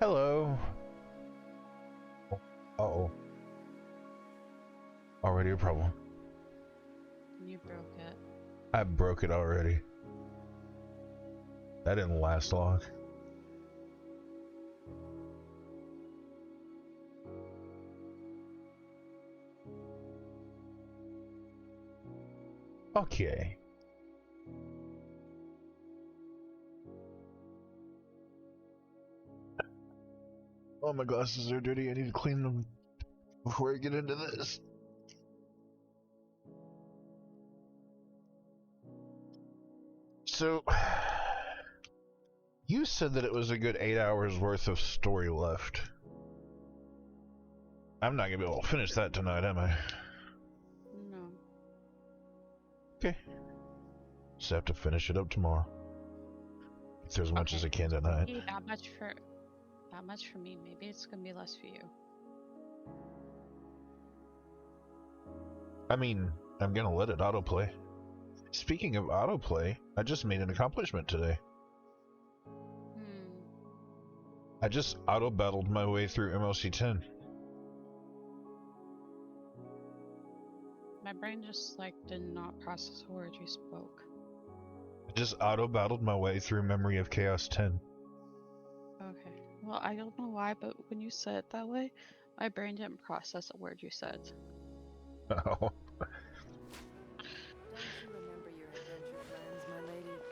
Hello. Uh-oh. Already a problem. You broke it. I broke it already. That didn't last long. Okay. Oh, my glasses are dirty. I need to clean them before I get into this. So, you said that it was a good 8 hours worth of story left. I'm not gonna be able to finish that tonight, am I? No. Okay. Just have to finish it up tomorrow. Get through as much as I can tonight. Maybe that much for me. Maybe it's gonna be less for you. I mean, I'm gonna let it autoplay. Speaking of autoplay, I just made an accomplishment today. I just auto-battled my way through MOC 10. My brain just did not process a word you spoke. I just auto-battled my way through Memory of Chaos 10. Okay. Well, I don't know why, but when you said it that way, my brain didn't process a word you said. Oh.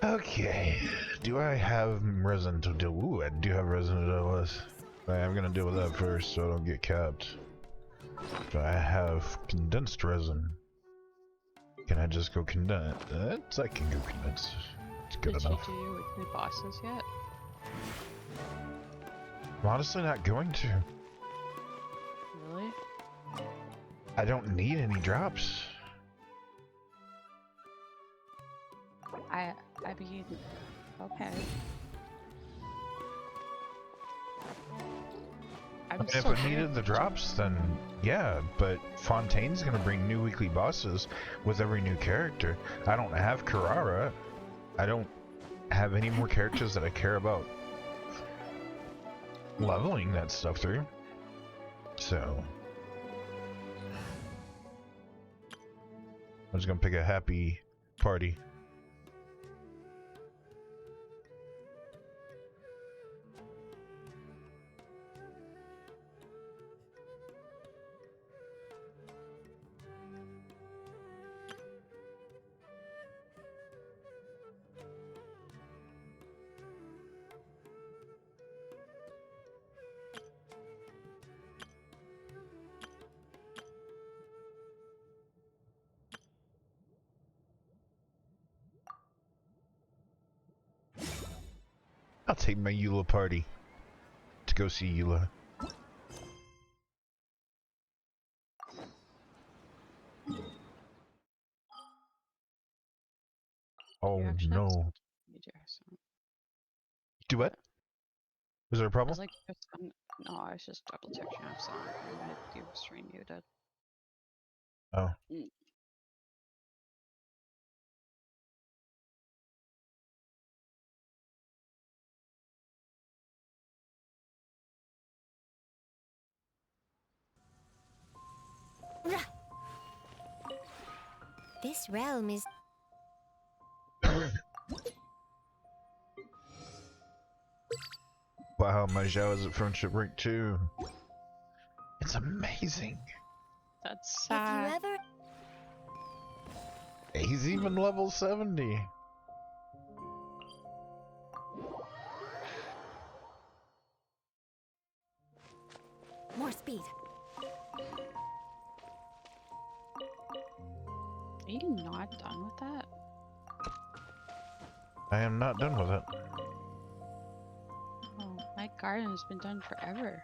Okay. Do I have resin to deal? Ooh, I do have resin to deal with. I'm gonna deal with that first so I don't get capped. Do I have condensed resin? Can I just go condense? I can go condense. It's good enough. Did you do your weekly bosses yet? I'm honestly not going to. Really? I don't need any drops. I mean, okay. If I needed the drops, then yeah, but Fontaine's gonna bring new weekly bosses with every new character. I don't have Carrara. I don't have any more characters that I care about leveling that stuff through. So I'm just gonna pick a happy party. I'll take my Eula party to go see Eula. Oh no. Do what? Was there a problem? No, I was just double checking out something. You were stream muted. Oh. This realm is... Wow, my Zhao is at friendship rank 2. It's amazing. That's sad. Have you ever... He's even level 70. More speed. Are you not done with that? I am not done with it. Oh, my garden has been done forever.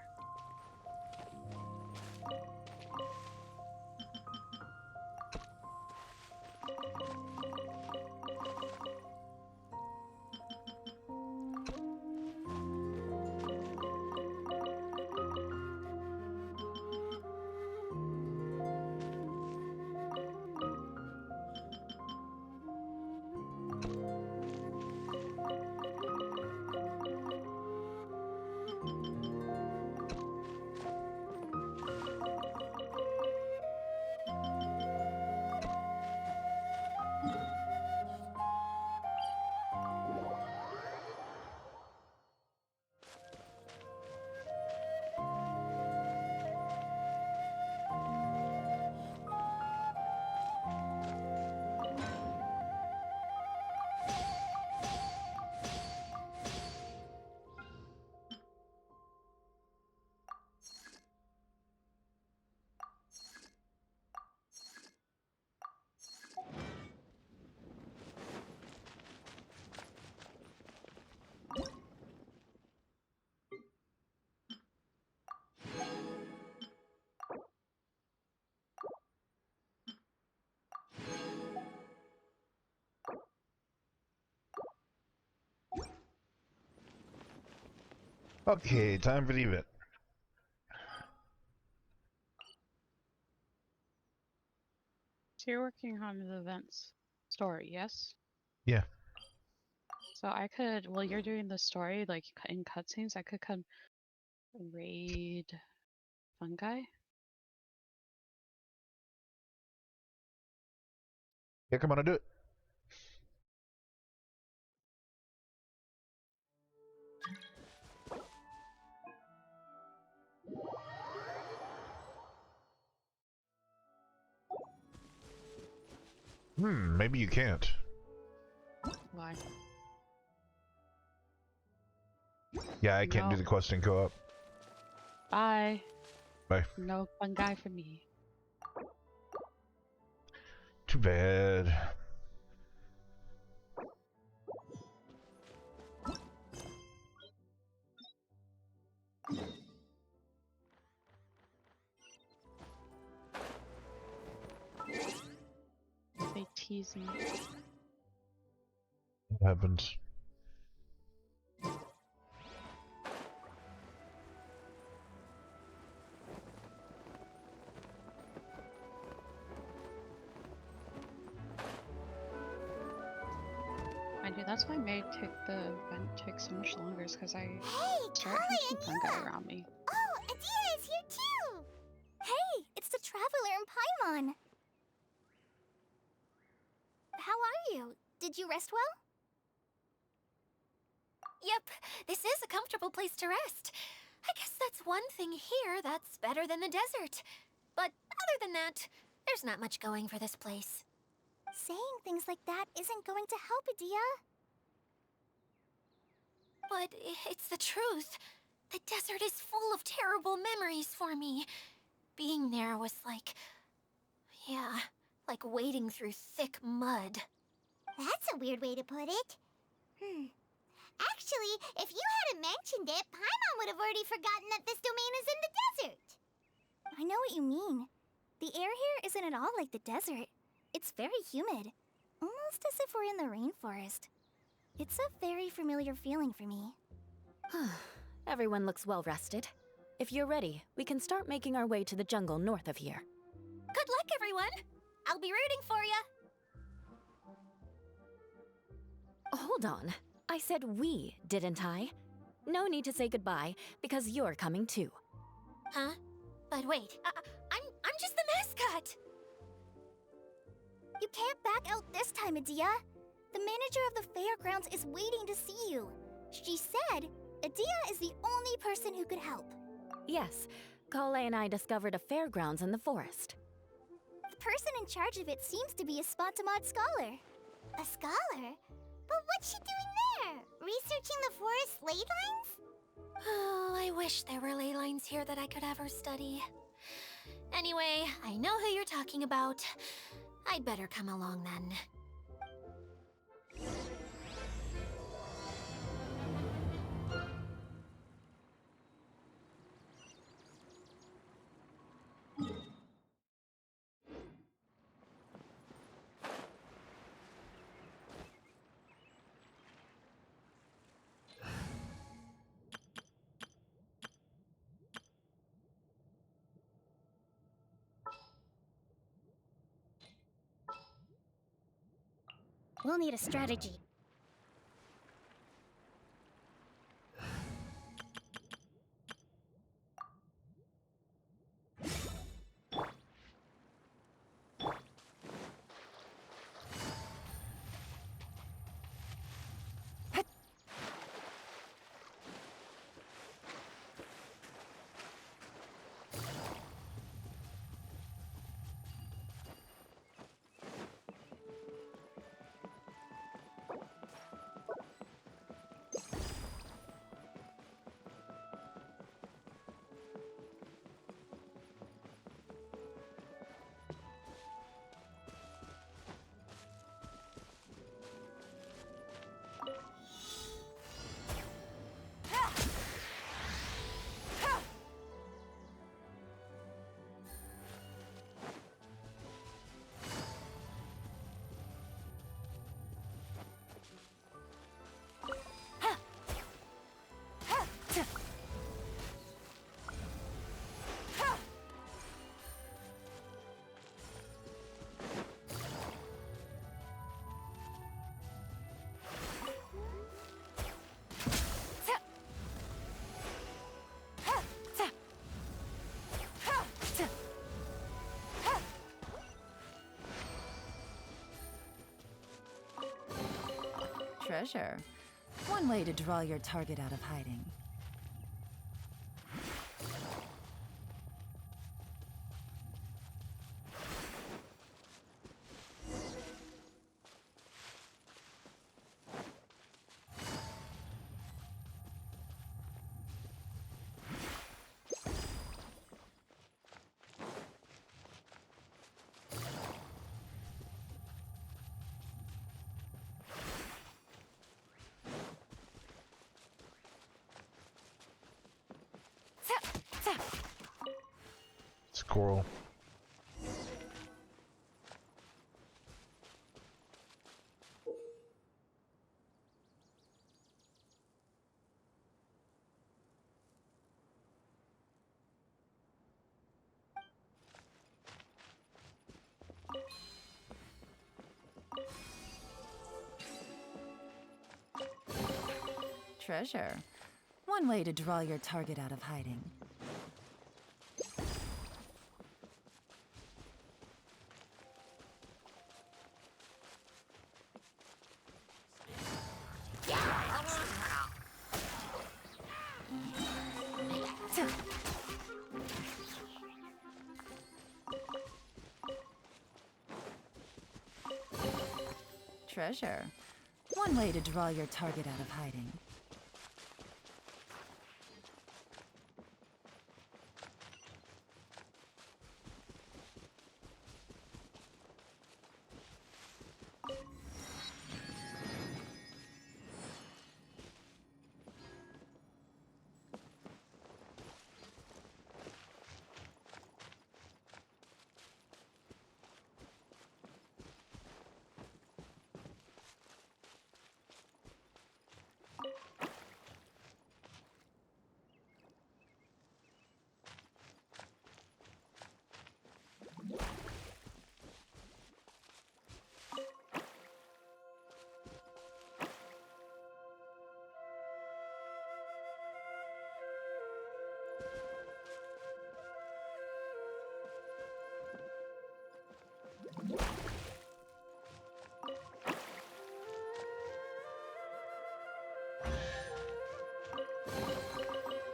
Okay, time for the event. So you're working on the events story, yes? Yeah. So I could, while you're doing the story, like in cutscenes, I could come raid fungi. Yeah, come on and do it. Maybe you can't. Why? Yeah, I can't do No. the quest in co-op. Bye. Bye. No fungi for me. Too bad. They tease me. What happens? I do. That's why May take the event takes so much longer, is because I Hey, start Kali having and fungi Yuna! around me. Oh, Adia is here too! Hey, it's the Traveler and Paimon! How are you? Did you rest well? Yep, this is a comfortable place to rest. I guess that's one thing here that's better than the desert. But other than that, there's not much going for this place. Saying things like that isn't going to help, Adia. But it's the truth. The desert is full of terrible memories for me. Being there was like... yeah, like wading through thick mud. That's a weird way to put it. Actually, if you hadn't mentioned it, Paimon would have already forgotten that this domain is in the desert. I know what you mean. The air here isn't at all like the desert. It's very humid. Almost as if we're in the rainforest. It's a very familiar feeling for me. Everyone looks well rested. If you're ready, we can start making our way to the jungle north of here. Good luck, everyone! I'll be rooting for ya! Hold on. I said we, didn't I? No need to say goodbye, because you're coming too. Huh? But wait, I'm just the mascot! You can't back out this time, Adia. The manager of the fairgrounds is waiting to see you. She said Adia is the only person who could help. Yes, Kale and I discovered a fairgrounds in the forest. The person in charge of it seems to be a Spontamod scholar. A scholar? But what's she doing there? Researching the forest ley lines? Oh, I wish there were ley lines here that I could ever study. Anyway, I know who you're talking about. I'd better come along then. We'll need a strategy. Treasure. One way to draw your target out of hiding. Squirrel. Treasure. One way to draw your target out of hiding. Treasure. One way to draw your target out of hiding.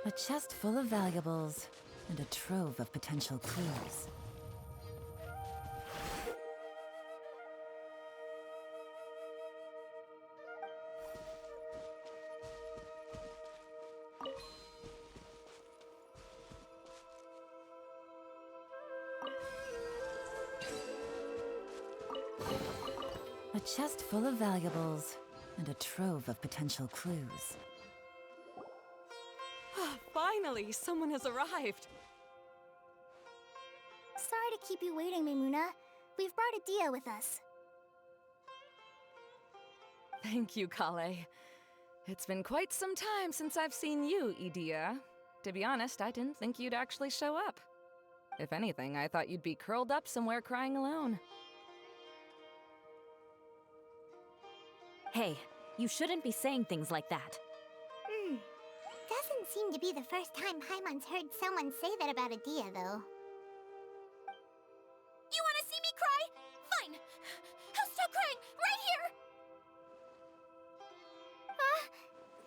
A chest full of valuables and a trove of potential clues. A chest full of valuables and a trove of potential clues. Finally, someone has arrived. Sorry to keep you waiting, Maimuna. We've brought Adia with us. Thank you, Kale. It's been quite some time since I've seen you, Idia. To be honest, I didn't think you'd actually show up. If anything, I thought you'd be curled up somewhere crying alone. Hey, you shouldn't be saying things like that. Doesn't seem to be the first time Paimon's heard someone say that about Adia, though. You wanna see me cry? Fine. I'll stop crying right here.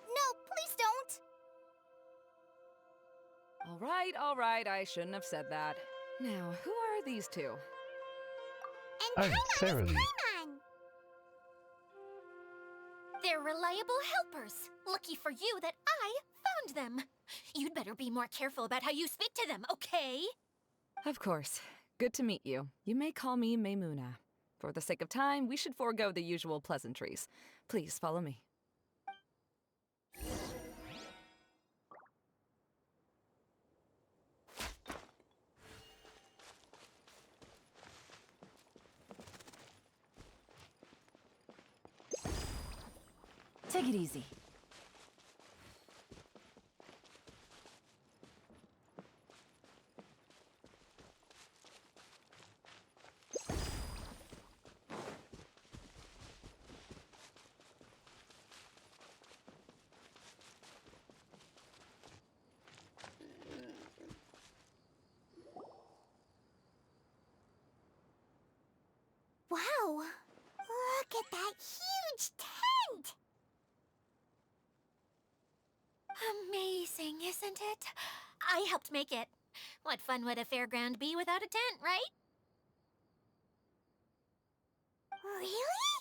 No, please don't! All right, I shouldn't have said that. Now, who are these two? And I'm Paimon Sarah is Lee. Paimon! They're reliable helpers. Lucky for you that I found them. You'd better be more careful about how you speak to them, okay? Of course. Good to meet you. You may call me Maimuna. For the sake of time, we should forego the usual pleasantries. Please follow me. Take it easy. Wow! Look at that huge tent! wasn't it? I helped make it. What fun would a fairground be without a tent, right? Really?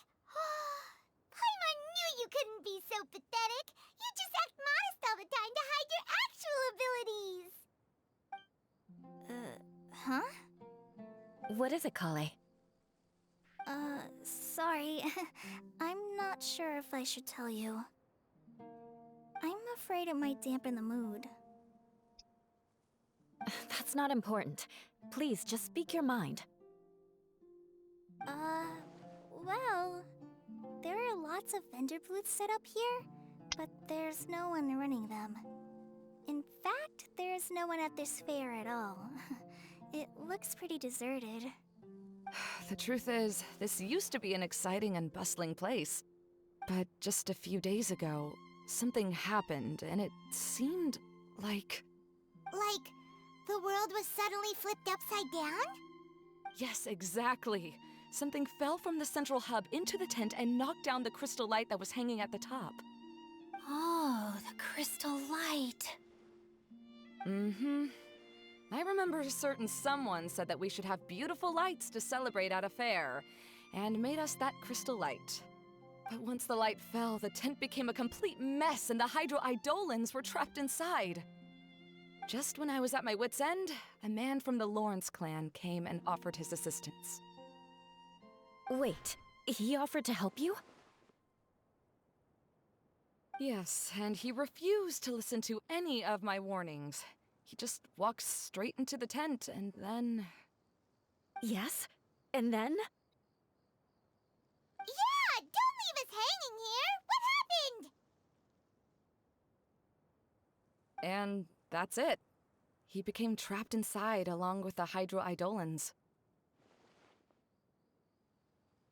Paimon knew you couldn't be so pathetic. You just act modest all the time to hide your actual abilities. Huh? What is it, Kale? Sorry. I'm not sure if I should tell you. I'm afraid it might dampen the mood. That's not important. Please, just speak your mind. Well, there are lots of vendor booths set up here, but there's no one running them. In fact, there's no one at this fair at all. It looks pretty deserted. The truth is, this used to be an exciting and bustling place. But just a few days ago, something happened, and it seemed like... Like, the world was suddenly flipped upside down? Yes, exactly. Something fell from the central hub into the tent and knocked down the crystal light that was hanging at the top. Oh, the crystal light. Mm-hmm. I remember a certain someone said that we should have beautiful lights to celebrate at a fair, and made us that crystal light. But once the light fell, the tent became a complete mess and the Hydro-Eidolons were trapped inside. Just when I was at my wit's end, a man from the Lawrence clan came and offered his assistance. Wait, he offered to help you? Yes, and he refused to listen to any of my warnings. He just walked straight into the tent, and then... Yes? And then? Yeah! Don't leave us hanging here! What happened? And that's it. He became trapped inside along with the Hydro-Eidolons.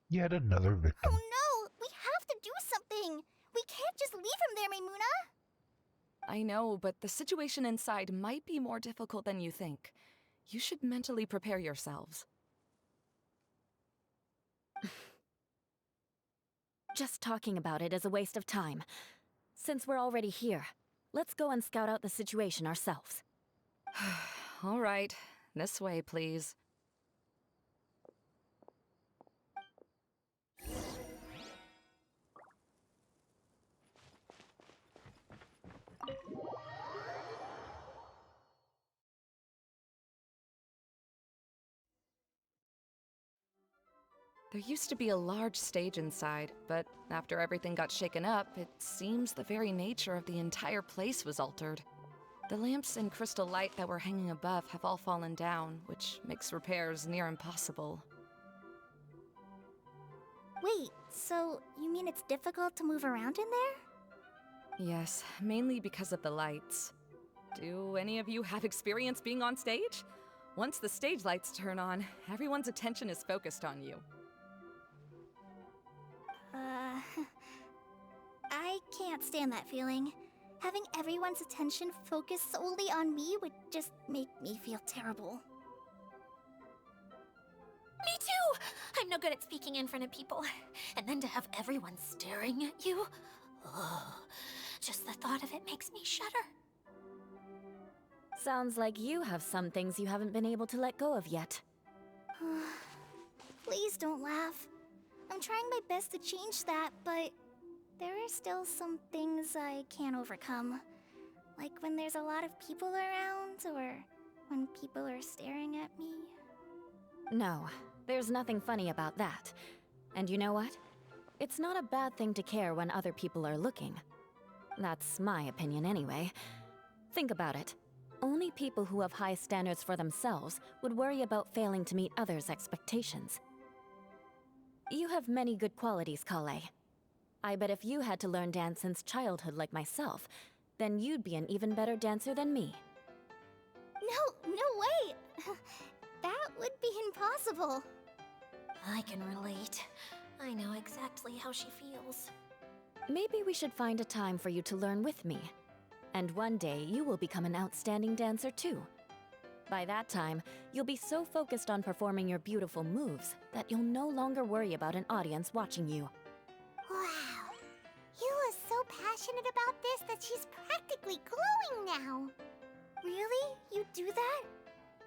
Yet another Oh victim. no! We have to do something! We can't just leave him there, Maimuna! I know, but the situation inside might be more difficult than you think. You should mentally prepare yourselves. Just talking about it is a waste of time. Since we're already here, let's go and scout out the situation ourselves. All right, this way, please. There used to be a large stage inside, but after everything got shaken up, it seems the very nature of the entire place was altered. The lamps and crystal light that were hanging above have all fallen down, which makes repairs near impossible. Wait, so you mean it's difficult to move around in there? Yes, mainly because of the lights. Do any of you have experience being on stage? Once the stage lights turn on, everyone's attention is focused on you. I can't stand that feeling. Having everyone's attention focused solely on me would just make me feel terrible. Me too! I'm no good at speaking in front of people. And then to have everyone staring at you? Oh, just the thought of it makes me shudder. Sounds like you have some things you haven't been able to let go of yet. Please don't laugh. I'm trying my best to change that, but there are still some things I can't overcome. Like when there's a lot of people around, or when people are staring at me. No, there's nothing funny about that. And you know what? It's not a bad thing to care when other people are looking. That's my opinion anyway. Think about it. Only people who have high standards for themselves would worry about failing to meet others' expectations. You have many good qualities, Kale. I bet if you had to learn dance since childhood like myself, then you'd be an even better dancer than me. No way! That would be impossible. I can relate. I know exactly how she feels. Maybe we should find a time for you to learn with me. And one day, you will become an outstanding dancer too. By that time, you'll be so focused on performing your beautiful moves that you'll no longer worry about an audience watching you. Wow. You are so passionate passionate about this that she's practically glowing now. Really? You do that?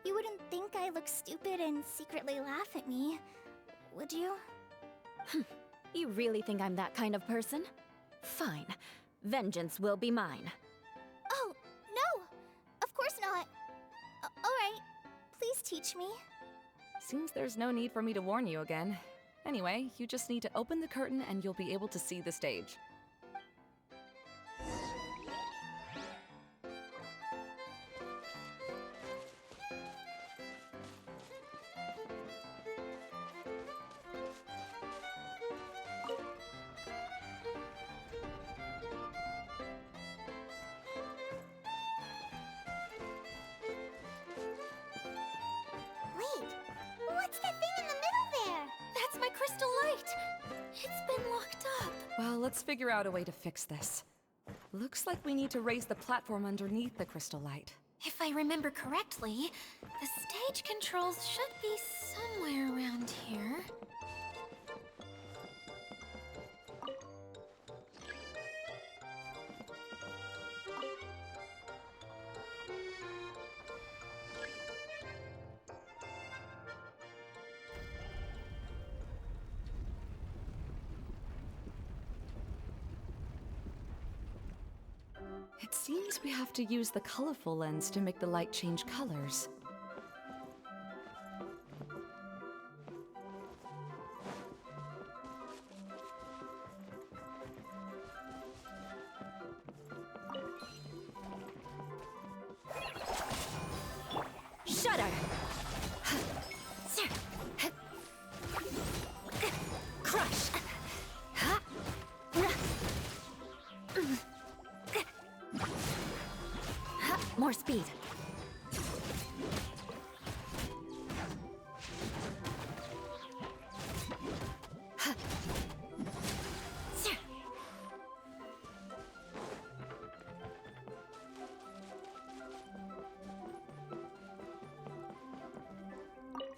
You wouldn't think I look stupid and secretly laugh at me, would you? You really think I'm that kind of person? Fine. Vengeance will be mine. Oh, no! Of course not. Alright, please teach me. Seems there's no need for me to warn you again. Anyway, you just need to open the curtain and you'll be able to see the stage. Wait, what's that thing in the middle there? That's my crystal light! It's been locked up. Well, let's figure out a way to fix this. Looks like we need to raise the platform underneath the crystal light. If I remember correctly, the stage controls should be somewhere around here. It seems we have to use the colorful lens to make the light change colors. Shudder! Crush! More speed.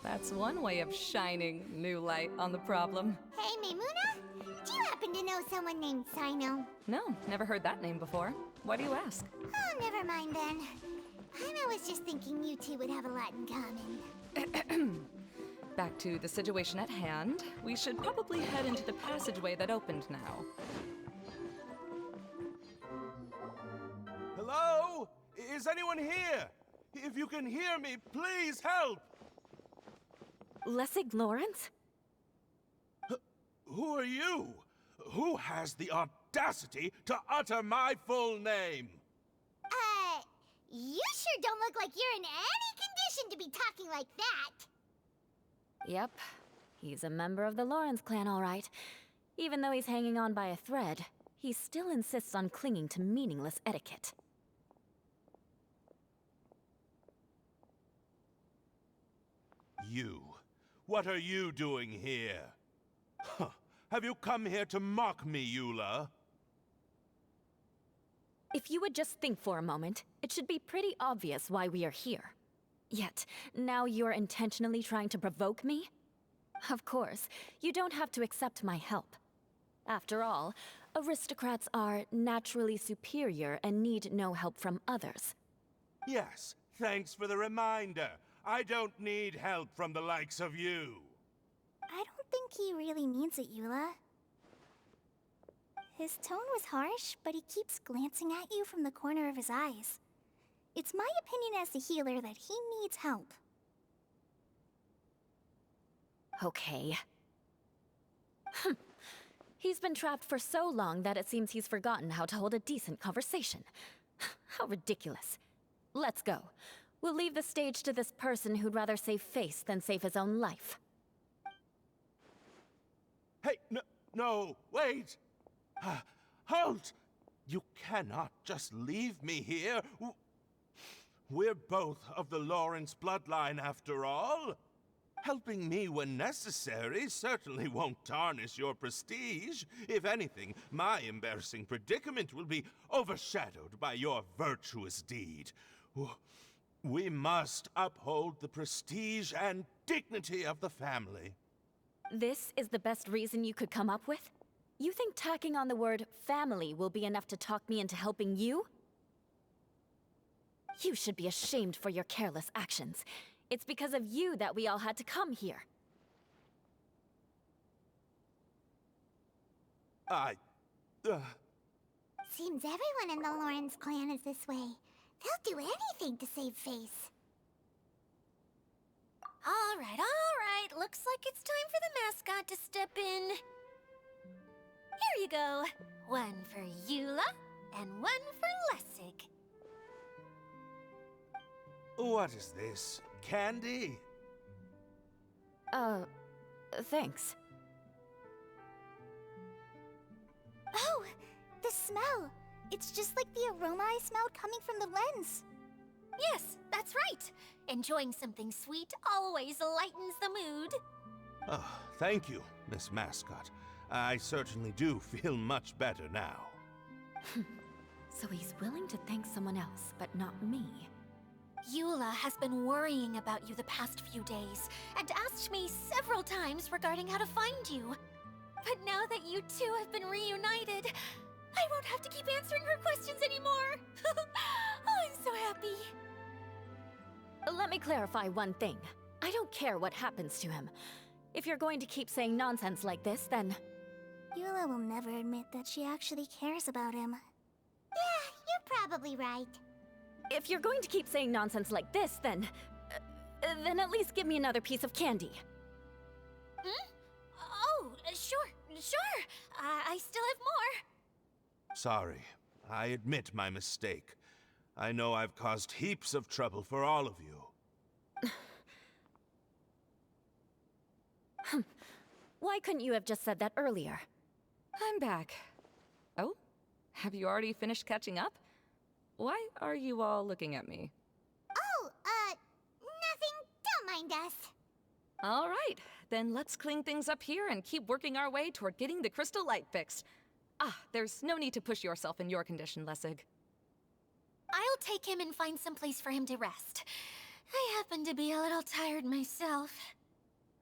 That's one way of shining new light on the problem. Hey, Maimuna? Do you happen to know someone named Sino? No, never heard that name before. Why do you ask? Oh, never mind then. I was just thinking you two would have a lot in common. Back to the situation at hand. We should probably head into the passageway that opened now. Hello? Is anyone here? If you can hear me, please help! Lessig Lawrence? Who are you? Who has the audacity to utter my full name? You sure don't look like you're in any condition to be talking like that. Yep. He's a member of the Lawrence clan, all right. Even though he's hanging on by a thread, he still insists on clinging to meaningless etiquette. You. What are you doing here? Huh. Have you come here to mock me, Eula? If you would just think for a moment, it should be pretty obvious why we are here. Yet, now you're intentionally trying to provoke me? Of course, you don't have to accept my help. After all, aristocrats are naturally superior and need no help from others. Yes, thanks for the reminder. I don't need help from the likes of you. I don't think he really means it, Eula. His tone was harsh, but he keeps glancing at you from the corner of his eyes. It's my opinion as the healer that he needs help. Okay. He's been trapped for so long that it seems he's forgotten how to hold a decent conversation. How ridiculous. Let's go. We'll leave the stage to this person who'd rather save face than save his own life. Hey, no, wait! Halt! You cannot just leave me here. We're both of the Lawrence bloodline after all. Helping me when necessary certainly won't tarnish your prestige. If anything, my embarrassing predicament will be overshadowed by your virtuous deed. We must uphold the prestige and dignity of the family. This is the best reason you could come up with? You think tacking on the word family will be enough to talk me into helping you? You should be ashamed for your careless actions. It's because of you that we all had to come here. Seems everyone in the Lawrence clan is this way. They'll do anything to save face. All right. Looks like it's time for the mascot to step in. Here you go. One for Eula, and one for Lessig. What is this? Candy? Thanks. Oh, the smell. It's just like the aroma I smelled coming from the lens. Yes, that's right. Enjoying something sweet always lightens the mood. Oh, thank you, Miss Mascot. I certainly do feel much better now. So he's willing to thank someone else, but not me. Eula has been worrying about you the past few days, and asked me several times regarding how to find you. But now that you two have been reunited, I won't have to keep answering her questions anymore. Oh, I'm so happy. Let me clarify one thing. I don't care what happens to him. If you're going to keep saying nonsense like this, then... Eula will never admit that she actually cares about him. Yeah, you're probably right. If you're going to keep saying nonsense like this, then at least give me another piece of candy. Hmm? Oh, sure. I still have more. Sorry, I admit my mistake. I know I've caused heaps of trouble for all of you. Why couldn't you have just said that earlier? I'm back. Oh? Have you already finished catching up? Why are you all looking at me? Oh, nothing. Don't mind us. All right, then let's clean things up here and keep working our way toward getting the crystal light fixed. Ah, there's no need to push yourself in your condition, Lessig. I'll take him and find some place for him to rest. I happen to be a little tired myself.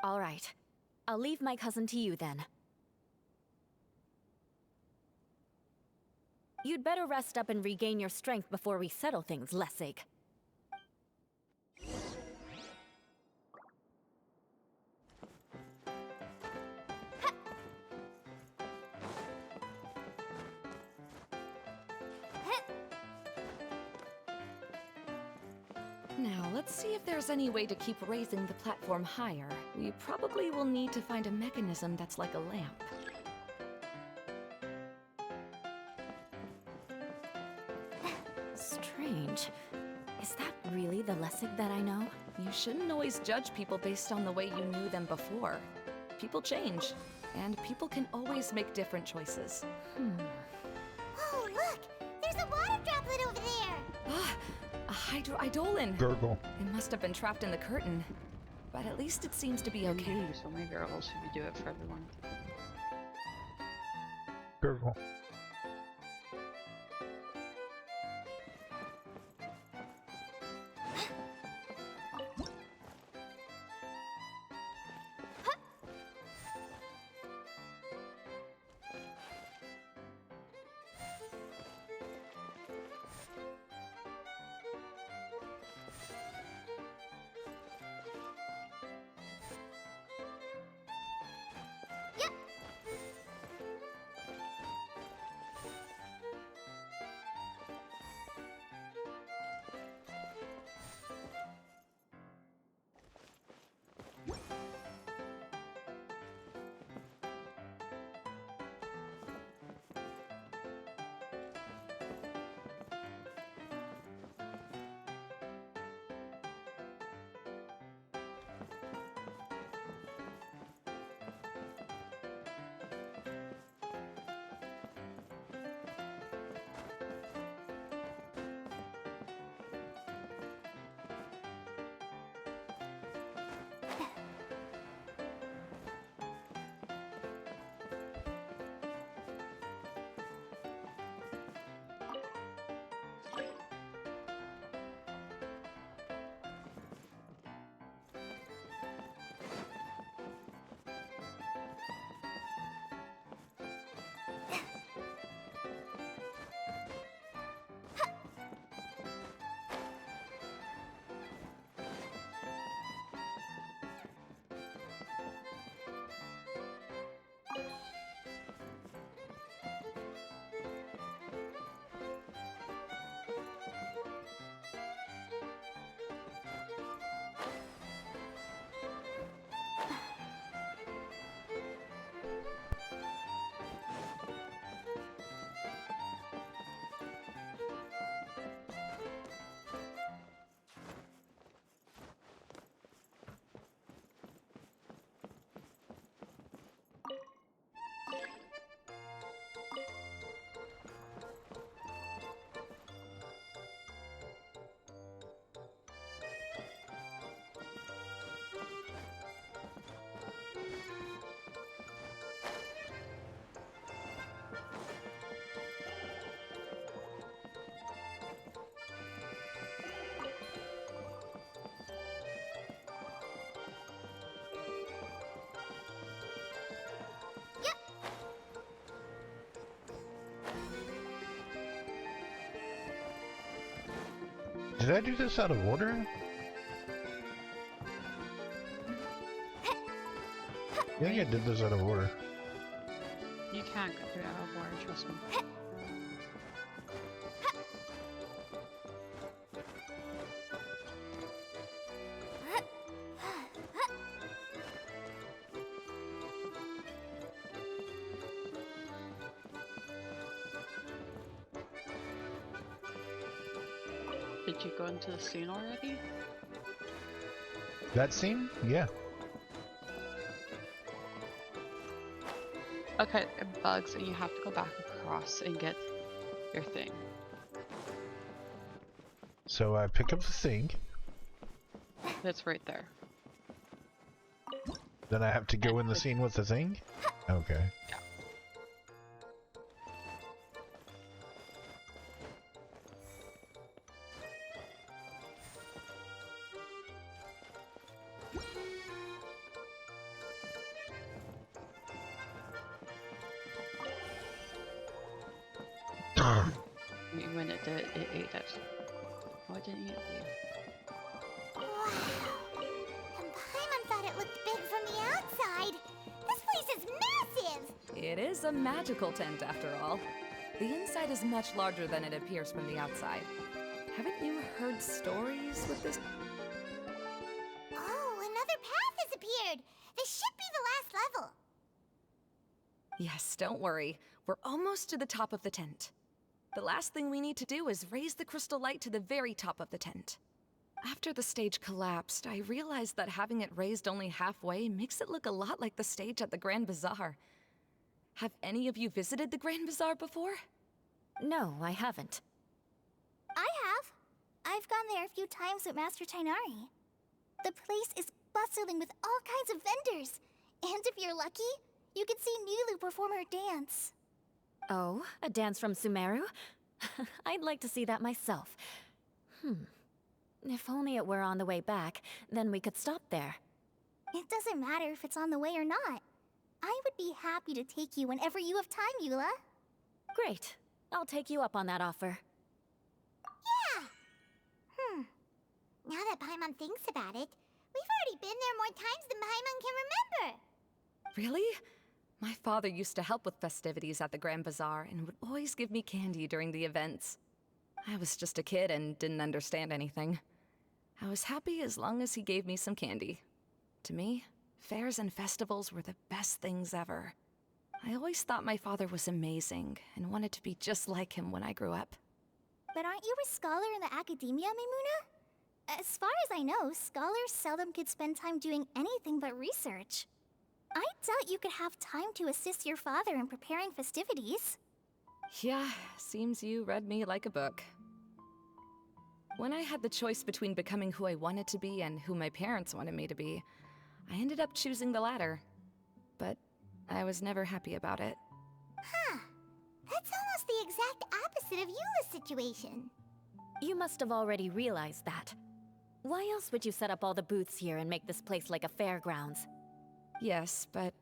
All right. I'll leave my cousin to you then. You'd better rest up and regain your strength before we settle things, Lessig. Now, let's see if there's any way to keep raising the platform higher. We probably will need to find a mechanism that's like a lamp. Strange. Is that really the Lessig that I know? You shouldn't always judge people based on the way you knew them before. People change, and people can always make different choices. Oh, look! There's a water droplet over there! Ah, a hydroidolin! Gurgle. It must have been trapped in the curtain. But at least it seems to be okay. Indeed, so many girls who do it for everyone. Gurgle. Did I do this out of order? I think I did this out of order. You can't go through out of order, trust me. Did you go into the scene already? That scene? Yeah. Okay, it bugs and you have to go back across and get your thing. So I pick up the thing. It's right there. Then I have to go in the scene with the thing? Okay. Yeah. When it did, it ate it. Why didn't it eat you? Wow. And Paimon thought it looked big from the outside. This place is massive! It is a magical tent, after all. The inside is much larger than it appears from the outside. Haven't you heard stories with this? Oh, another path has appeared! This should be the last level. Yes, don't worry. We're almost to the top of the tent. The last thing we need to do is raise the crystal light to the very top of the tent. After the stage collapsed, I realized that having it raised only halfway makes it look a lot like the stage at the Grand Bazaar. Have any of you visited the Grand Bazaar before? No, I haven't. I have. I've gone there a few times with Master Tainari. The place is bustling with all kinds of vendors. And if you're lucky, you can see Nilu perform her dance. Oh, a dance from Sumeru? I'd like to see that myself. If only it were on the way back, then we could stop there. It doesn't matter if it's on the way or not. I would be happy to take you whenever you have time, Eula. Great. I'll take you up on that offer. Yeah! Now that Paimon thinks about it, we've already been there more times than Paimon can remember. Really? My father used to help with festivities at the Grand Bazaar and would always give me candy during the events. I was just a kid and didn't understand anything. I was happy as long as he gave me some candy. To me, fairs and festivals were the best things ever. I always thought my father was amazing and wanted to be just like him when I grew up. But aren't you a scholar in the academia, Maimuna? As far as I know, scholars seldom could spend time doing anything but research. I doubt you could have time to assist your father in preparing festivities. Yeah, seems you read me like a book. When I had the choice between becoming who I wanted to be and who my parents wanted me to be, I ended up choosing the latter. But I was never happy about it. Huh. That's almost the exact opposite of Eula's situation. You must have already realized that. Why else would you set up all the booths here and make this place like a fairgrounds? Yes, but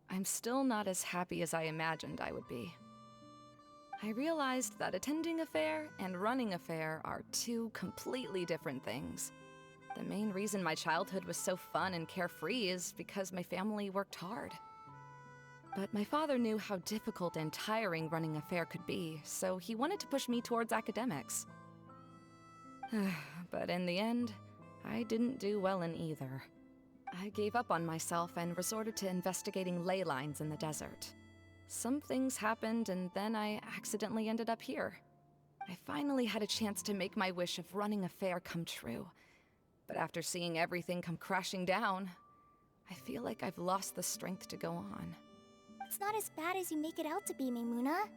I'm still not as happy as I imagined I would be. I realized that attending a fair and running a fair are two completely different things. The main reason my childhood was so fun and carefree is because my family worked hard. But my father knew how difficult and tiring running a fair could be, so he wanted to push me towards academics. But in the end, I didn't do well in either. I gave up on myself and resorted to investigating ley lines in the desert. Some things happened, and then I accidentally ended up here. I finally had a chance to make my wish of running a fair come true. But after seeing everything come crashing down, I feel like I've lost the strength to go on. It's not as bad as you make it out to be, Maimuna.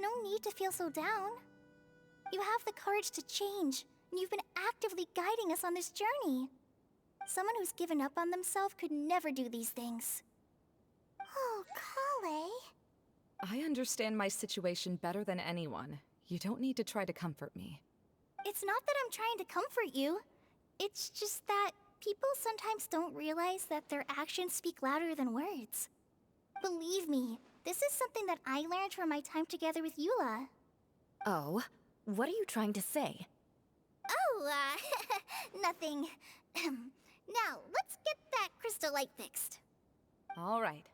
No need to feel so down. You have the courage to change, and you've been actively guiding us on this journey. Someone who's given up on themselves could never do these things. Oh, Kale. I understand my situation better than anyone. You don't need to try to comfort me. It's not that I'm trying to comfort you. It's just that people sometimes don't realize that their actions speak louder than words. Believe me, this is something that I learned from my time together with Eula. Oh, what are you trying to say? Oh, Oh, nothing. Now, let's get that crystal light fixed. All right.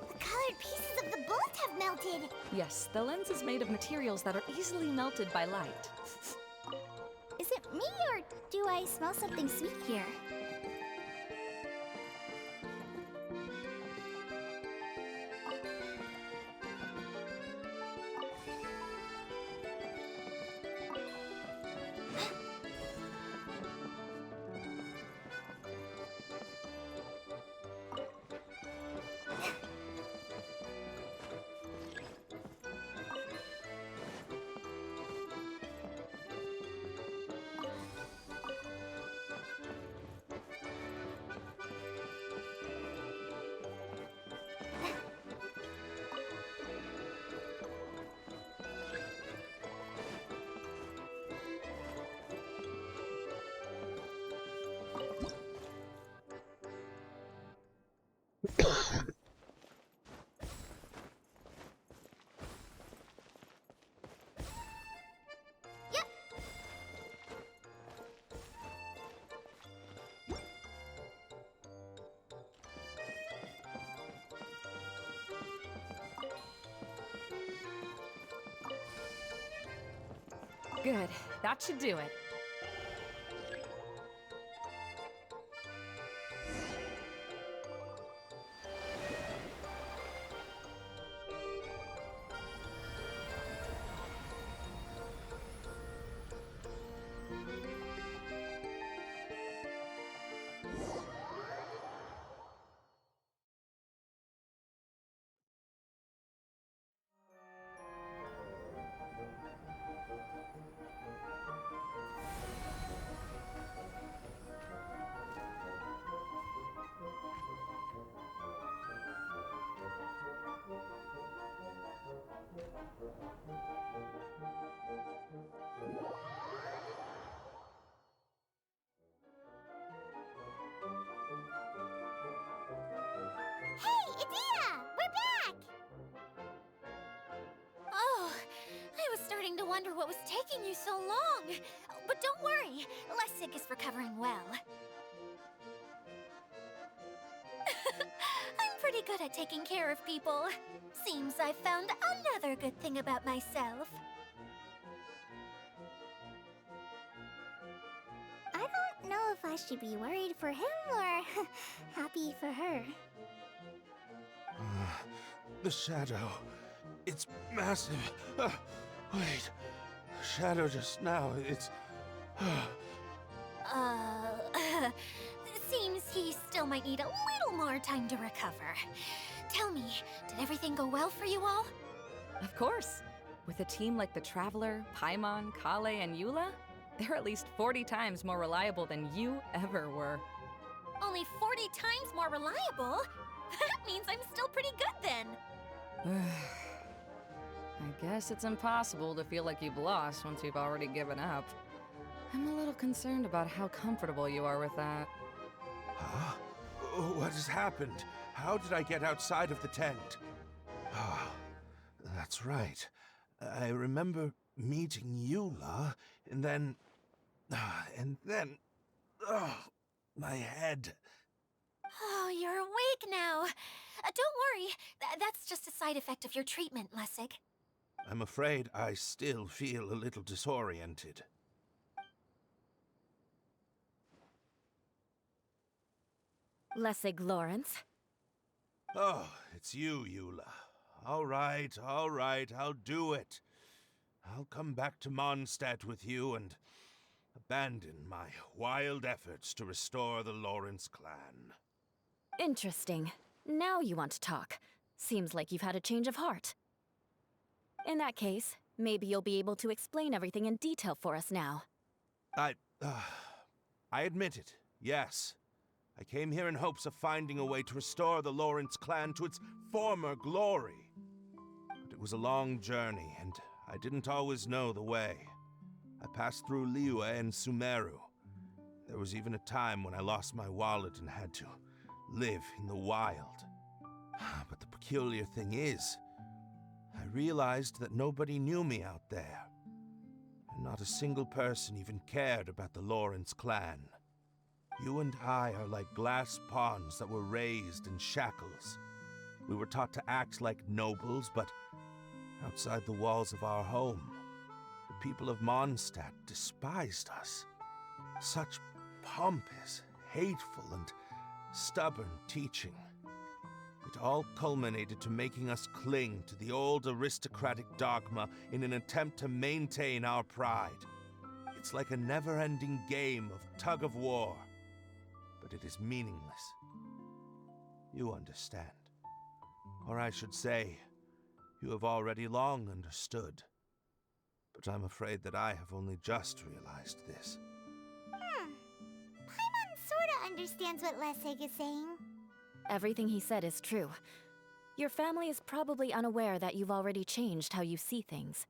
The colored pieces of the bullet have melted. Yes, the lens is made of materials that are easily melted by light. Is it me, or do I smell something sweet here? Good. That should do it. Hey, Idea! We're back! Oh, I was starting to wonder what was taking you so long. But don't worry, Lessig is recovering well. I'm pretty good at taking care of people. Seems I've found another good thing about myself. I don't know if I should be worried for him or happy for her. The shadow. It's massive. Wait. Shadow just now. It's. Seems he still might need a little more time to recover. Tell me, did everything go well for you all? Of course. With a team like the Traveler, Paimon, Kale, and Eula, they're at least 40 times more reliable than you ever were. Only 40 times more reliable? That means I'm still pretty good then. I guess it's impossible to feel like you've lost once you've already given up. I'm a little concerned about how comfortable you are with that. Huh? What has happened? How did I get outside of the tent? Ah, that's right. I remember meeting Eula, and then... my head. Oh, you're awake now. Don't worry, that's just a side effect of your treatment, Lessig. I'm afraid I still feel a little disoriented. Lessig Lawrence. Oh, it's you, Eula. All right, I'll do it. I'll come back to Mondstadt with you and abandon my wild efforts to restore the Lawrence clan. Interesting. Now you want to talk. Seems like you've had a change of heart. In that case, maybe you'll be able to explain everything in detail for us now. I admit it, yes. I came here in hopes of finding a way to restore the Lawrence clan to its former glory. But it was a long journey, and I didn't always know the way. I passed through Liyue and Sumeru. There was even a time when I lost my wallet and had to live in the wild. But the peculiar thing is, I realized that nobody knew me out there. And not a single person even cared about the Lawrence clan. You and I are like glass pawns that were raised in shackles. We were taught to act like nobles, but outside the walls of our home, the people of Mondstadt despised us. Such pompous, hateful, and stubborn teaching. It all culminated to making us cling to the old aristocratic dogma in an attempt to maintain our pride. It's like a never-ending game of tug-of-war, but it is meaningless. You understand. Or I should say, you have already long understood. But I'm afraid that I have only just realized this. Paimon sorta understands what Lessig is saying. Everything he said is true. Your family is probably unaware that you've already changed how you see things.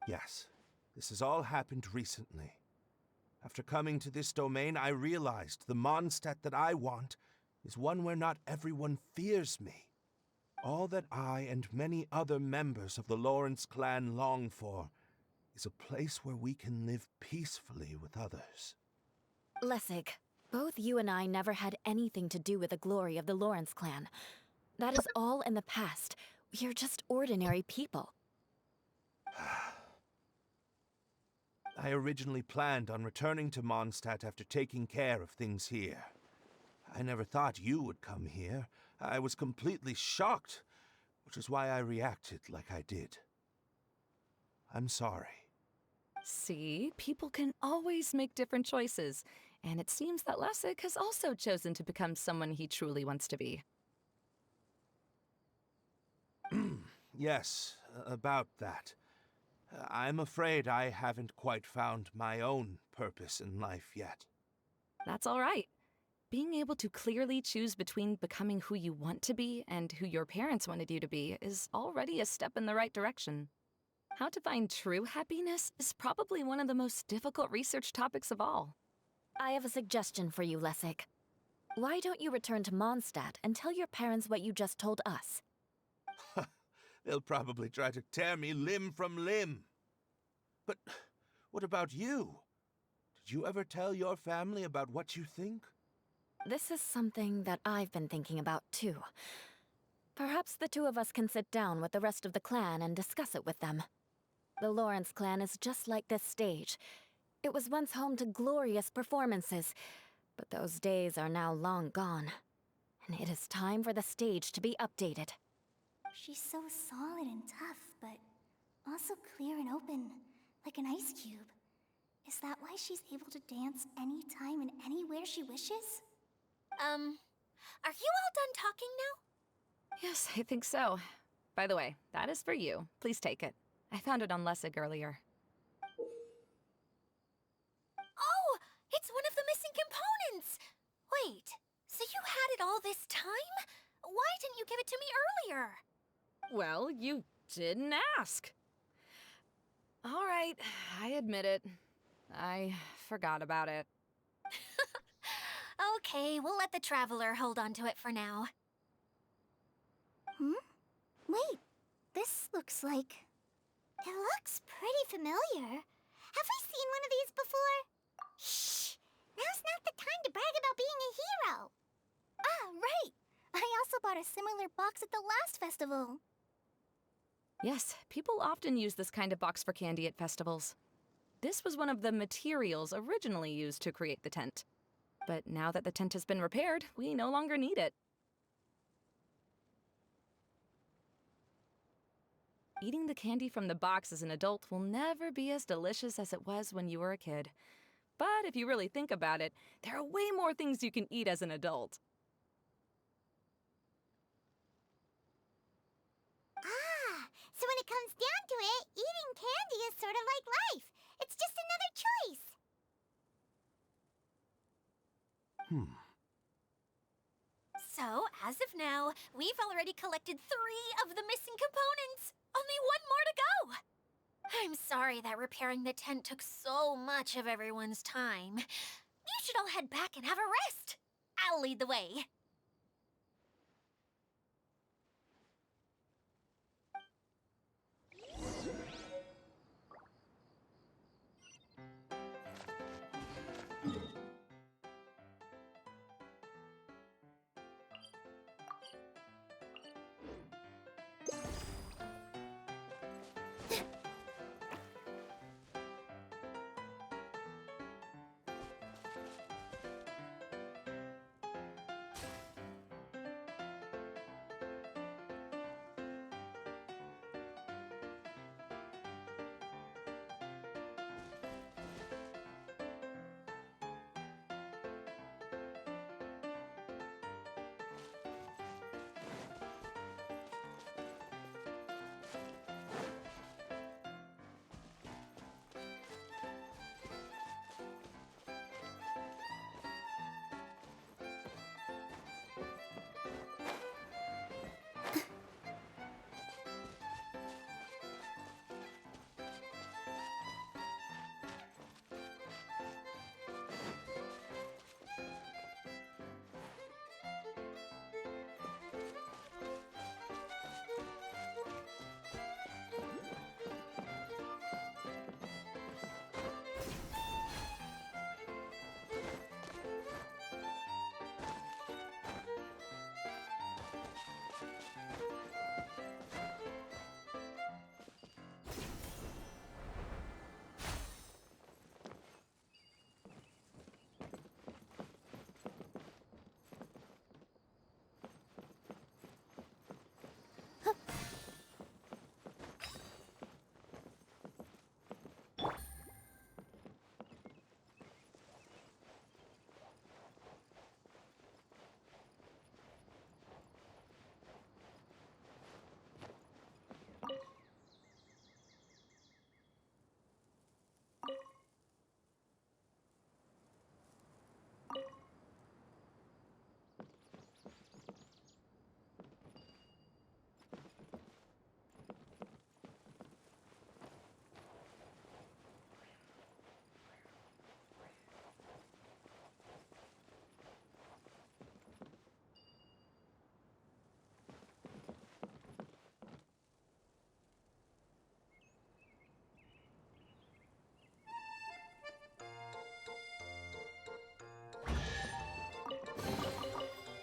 Yes, this has all happened recently. After coming to this domain, I realized the Mondstadt that I want is one where not everyone fears me. All that I and many other members of the Lawrence clan long for is a place where we can live peacefully with others. Lessig, both you and I never had anything to do with the glory of the Lawrence clan. That is all in the past. We are just ordinary people. I originally planned on returning to Mondstadt after taking care of things here. I never thought you would come here. I was completely shocked, which is why I reacted like I did. I'm sorry. See, people can always make different choices, and it seems that Lessig has also chosen to become someone he truly wants to be. Yes, about that. I'm afraid I haven't quite found my own purpose in life yet. That's all right. Being able to clearly choose between becoming who you want to be and who your parents wanted you to be is already a step in the right direction. How to find true happiness is probably one of the most difficult research topics of all. I have a suggestion for you, Lessig. Why don't you return to Mondstadt and tell your parents what you just told us? They'll probably try to tear me limb from limb. But what about you? Did you ever tell your family about what you think? This is something that I've been thinking about, too. Perhaps the two of us can sit down with the rest of the clan and discuss it with them. The Lawrence clan is just like this stage. It was once home to glorious performances, but those days are now long gone. And it is time for the stage to be updated. She's so solid and tough, but also clear and open, like an ice cube. Is that why she's able to dance anytime and anywhere she wishes? Are you all done talking now? Yes, I think so. By the way, that is for you. Please take it. I found it on Lessig earlier. Oh, it's one of the missing components! Wait, so you had it all this time? Why didn't you give it to me earlier? Well, you didn't ask. All right, I admit it. I forgot about it. Okay, we'll let the Traveler hold on to it for now. Wait, this looks like... It looks pretty familiar. Have we seen one of these before? Shh! Now's not the time to brag about being a hero! Ah, right! I also bought a similar box at the last festival. Yes, people often use this kind of box for candy at festivals. This was one of the materials originally used to create the tent. But now that the tent has been repaired, we no longer need it. Eating the candy from the box as an adult will never be as delicious as it was when you were a kid. But if you really think about it, there are way more things you can eat as an adult. So when it comes down to it, eating candy is sort of like life. It's just another choice. So, as of now, we've already collected 3 of the missing components. Only 1 more to go. I'm sorry that repairing the tent took so much of everyone's time. You should all head back and have a rest. I'll lead the way.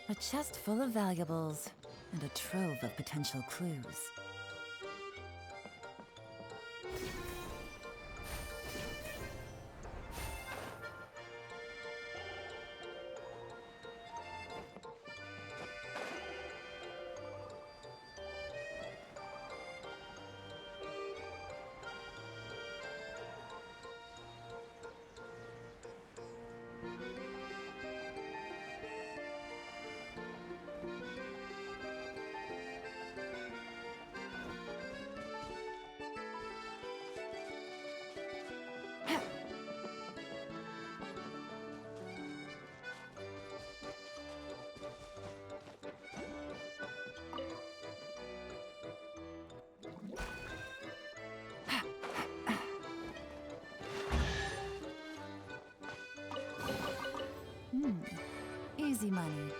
A chest full of valuables and a trove of potential clues. Easy money.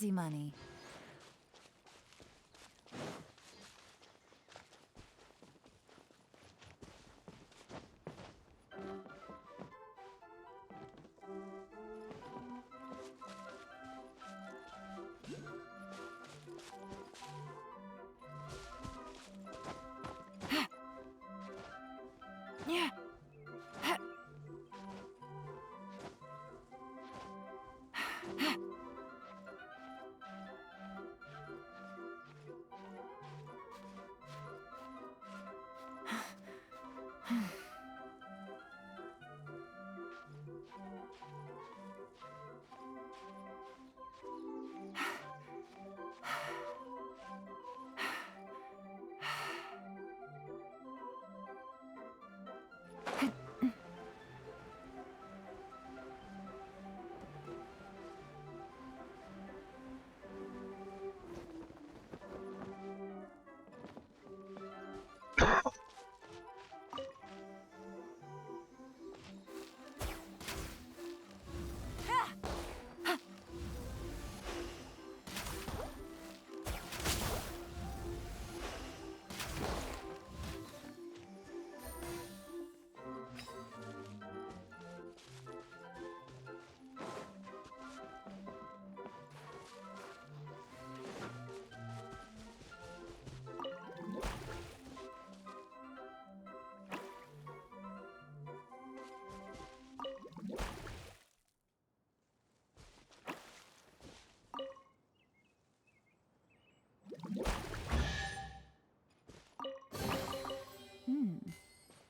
Easy money. Yeah.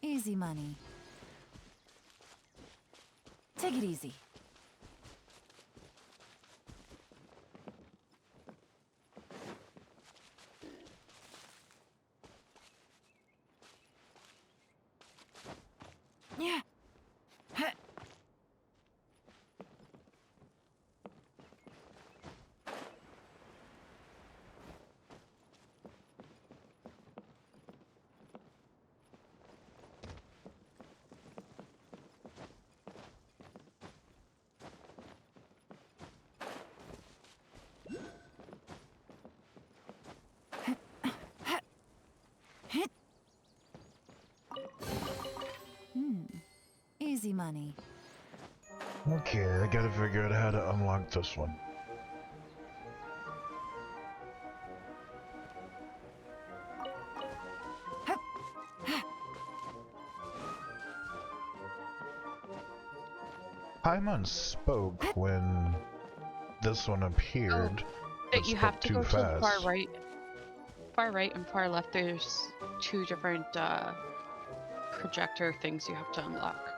Easy money. Take it easy. Yeah. Easy money. Okay, I gotta figure out how to unlock this one. Paimon spoke when this one appeared, but You have spoke to too go to the fast. far right and far left. There's two different projector things you have to unlock.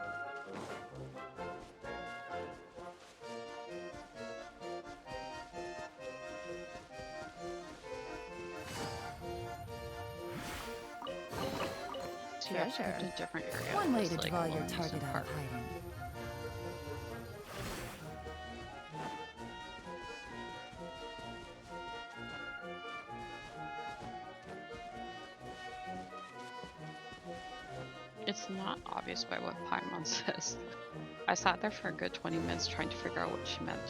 So you have to go to a different area. One way There's, to like, draw your lungs target and out of heart. hiding. It's not obvious by what Paimon says. I sat there for a good 20 minutes trying to figure out what she meant.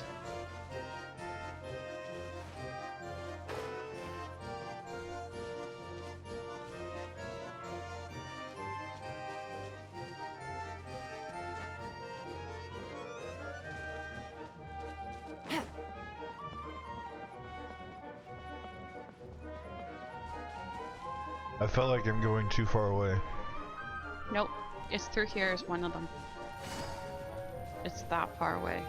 I felt like I'm going too far away. Nope, it's through here is one of them. It's that far away.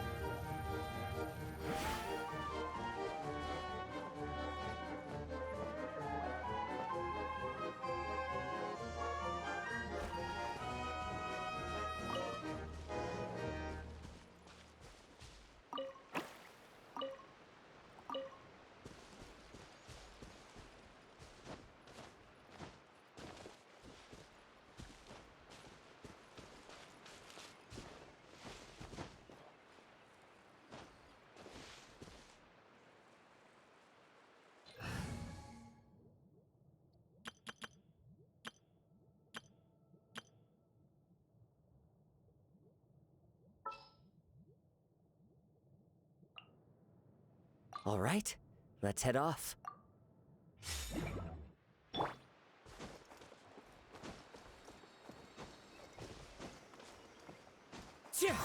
All right, let's head off. Yeah.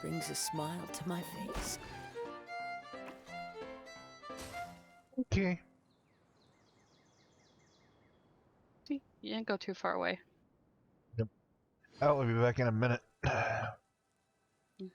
Brings a smile to my face. Okay. See, you didn't go too far away. Yep. I'll be back in a minute. Mhm.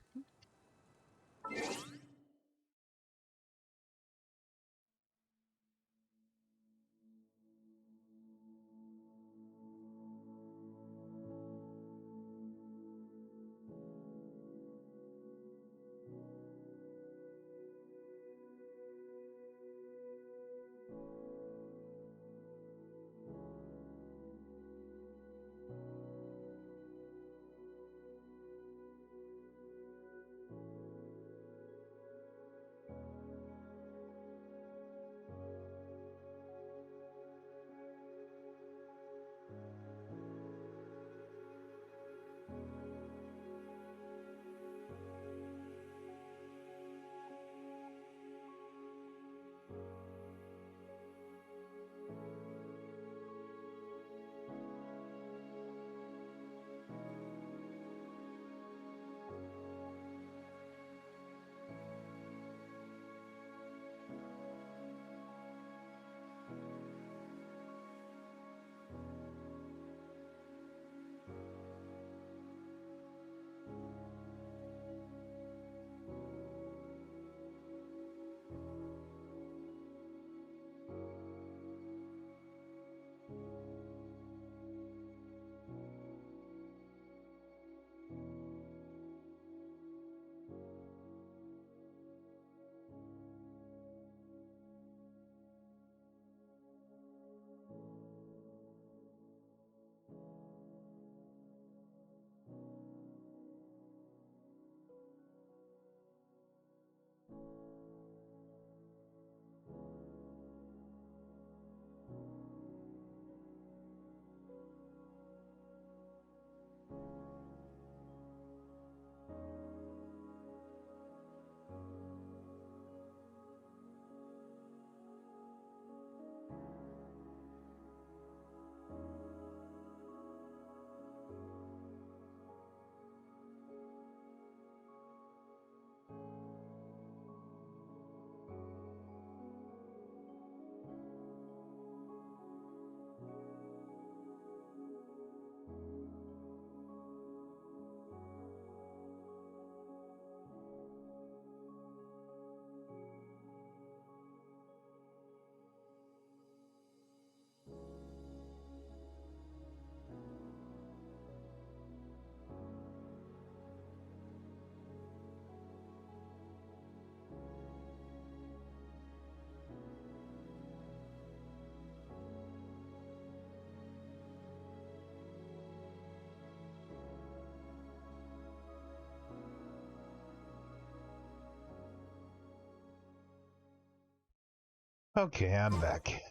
Okay, I'm back.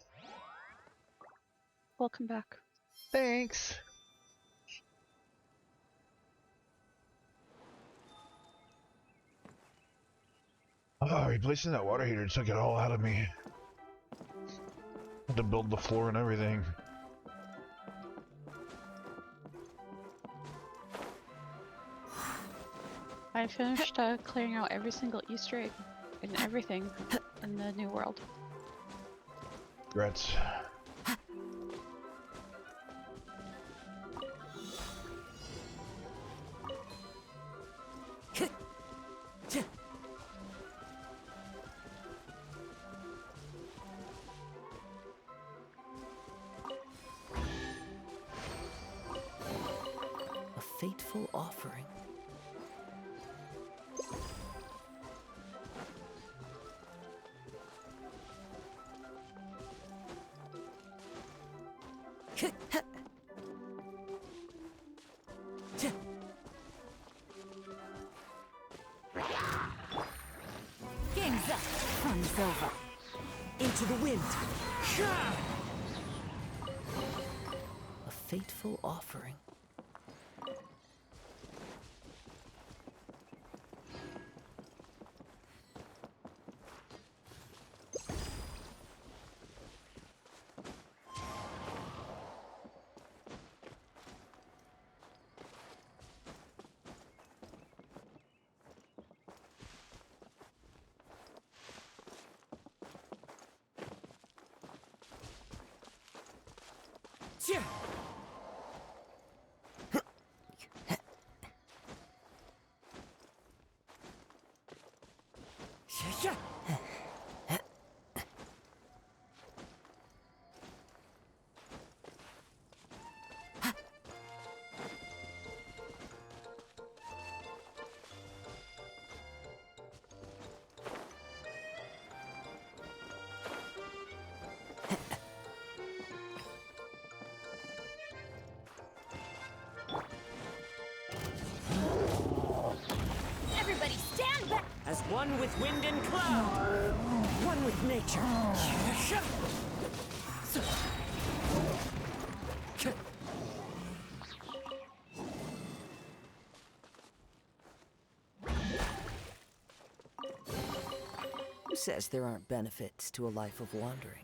Welcome back. Thanks. Oh, replacing that water heater took it all out of me. Had to build the floor and everything. I finished clearing out every single Easter egg and everything in the new world. Regrets. A fateful offering. Game's up. Fun's over. Into the wind. A fateful offering. Everybody stand back! As one with wind and cloud. One with nature. Who says there aren't benefits to a life of wandering?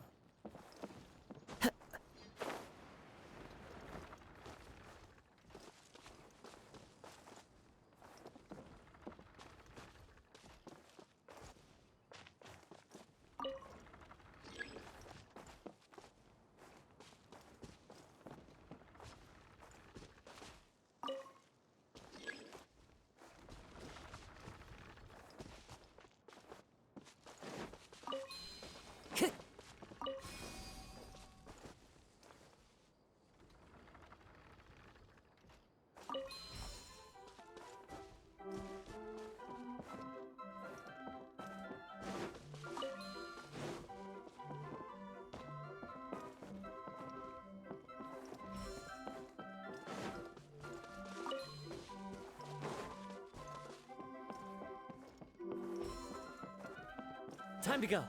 Time to go.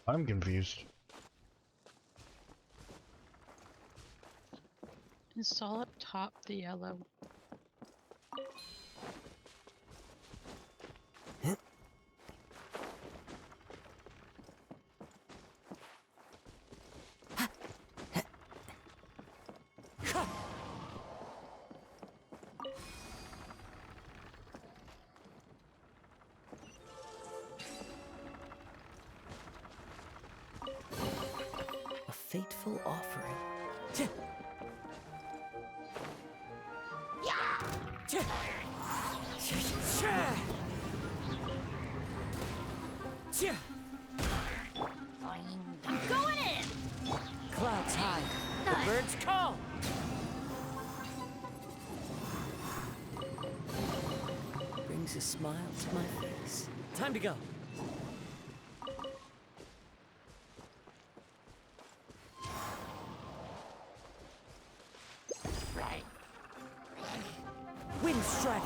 I'm confused. Install up top the yellow. A fateful offering. Going in! Clouds high. The birds call. Brings a smile to my face. Time to go. Wind Strider.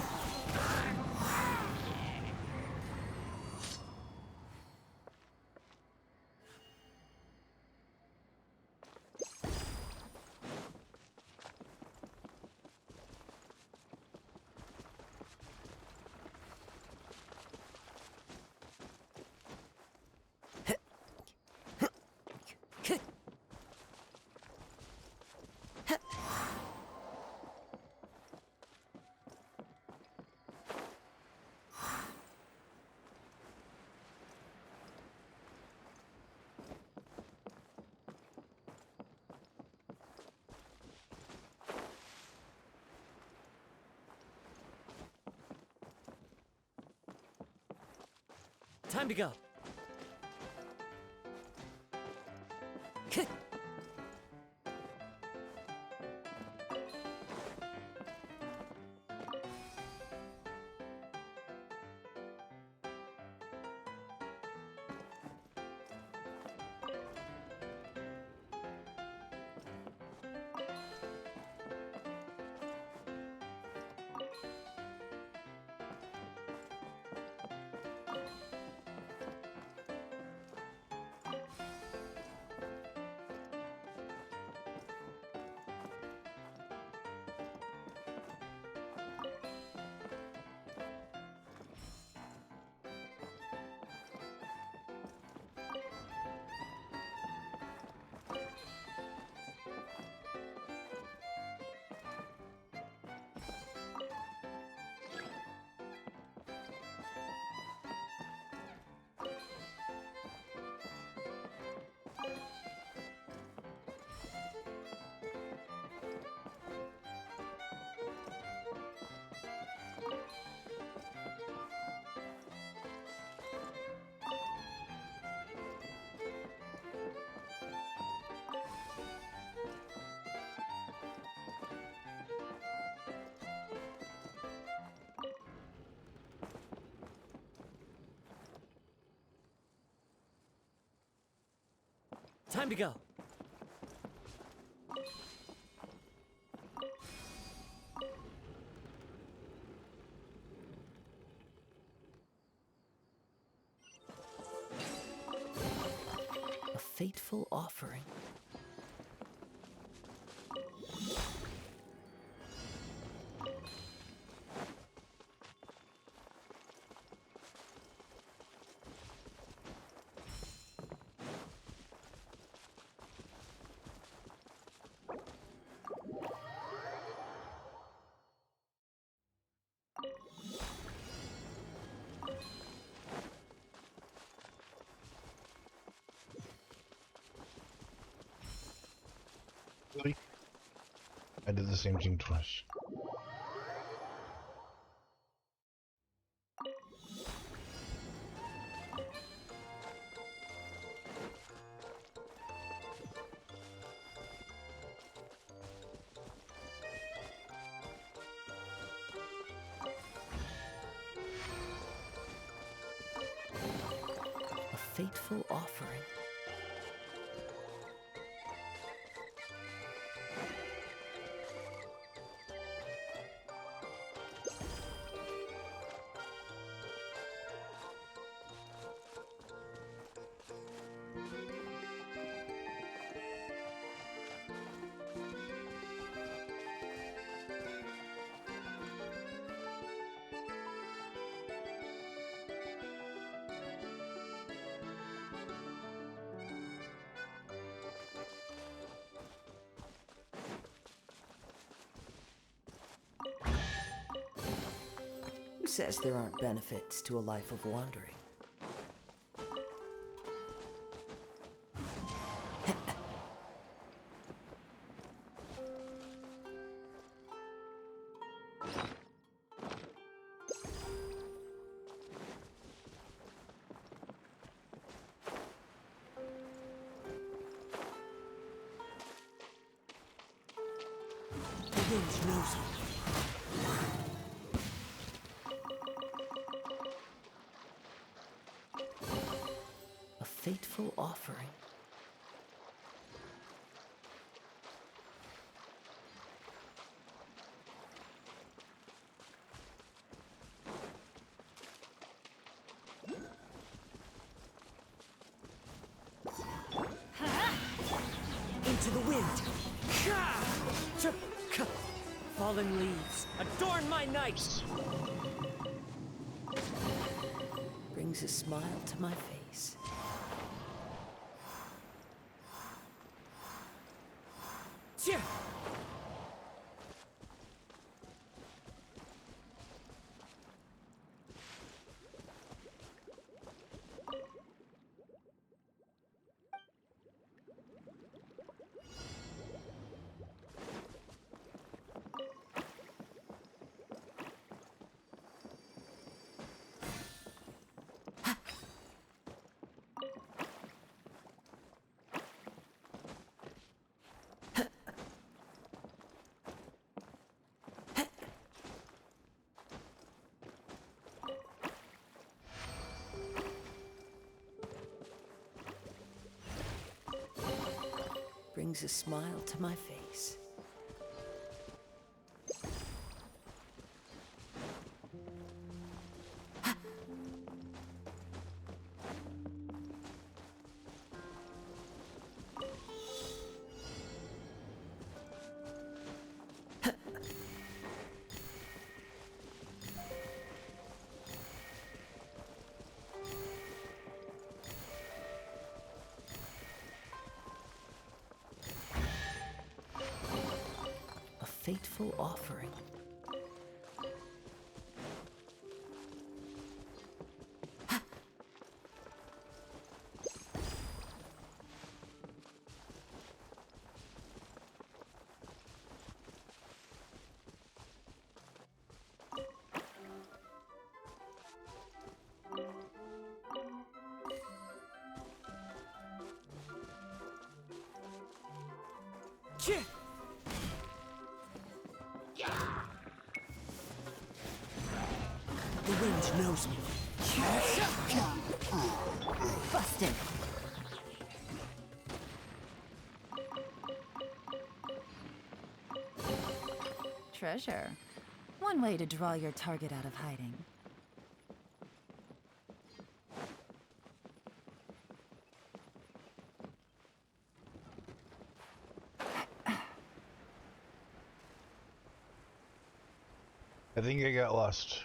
Time to go. Time to go. A fateful offering. Really? I did the same thing twice. A fateful offering. says there aren't benefits to a life of wandering? The wind knows me. A fateful offering. Into the wind. Fallen leaves, adorn my night! Brings a smile to my face. Brings a smile to my face. A fateful offering. The wind knows me. Busted. Treasure. One way to draw your target out of hiding. I think I got lost.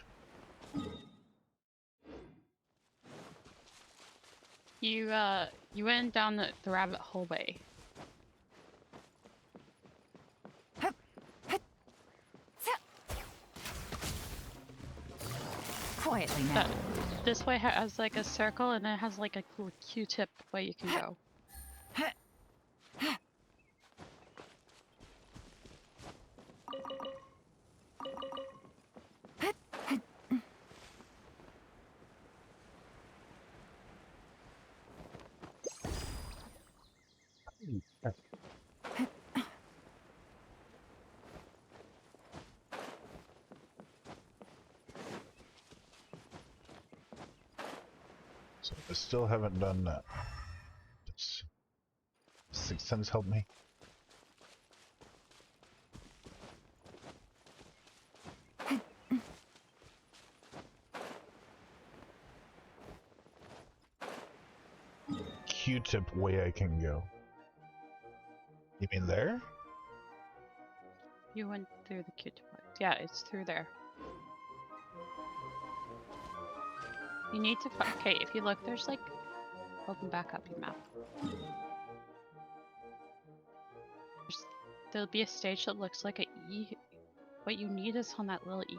You went down the rabbit hole way. Quietly now. This way has like a circle and then it has like a little Q-tip way you can go. So I still haven't done that. Does Sixth Sense help me? Q-tip way I can go. You mean there? You went through the Q-tip way. Yeah, it's through there. You need to okay, if you look, there's like, open back up your map. There'll be a stage that looks like an E. What you need is on that little E.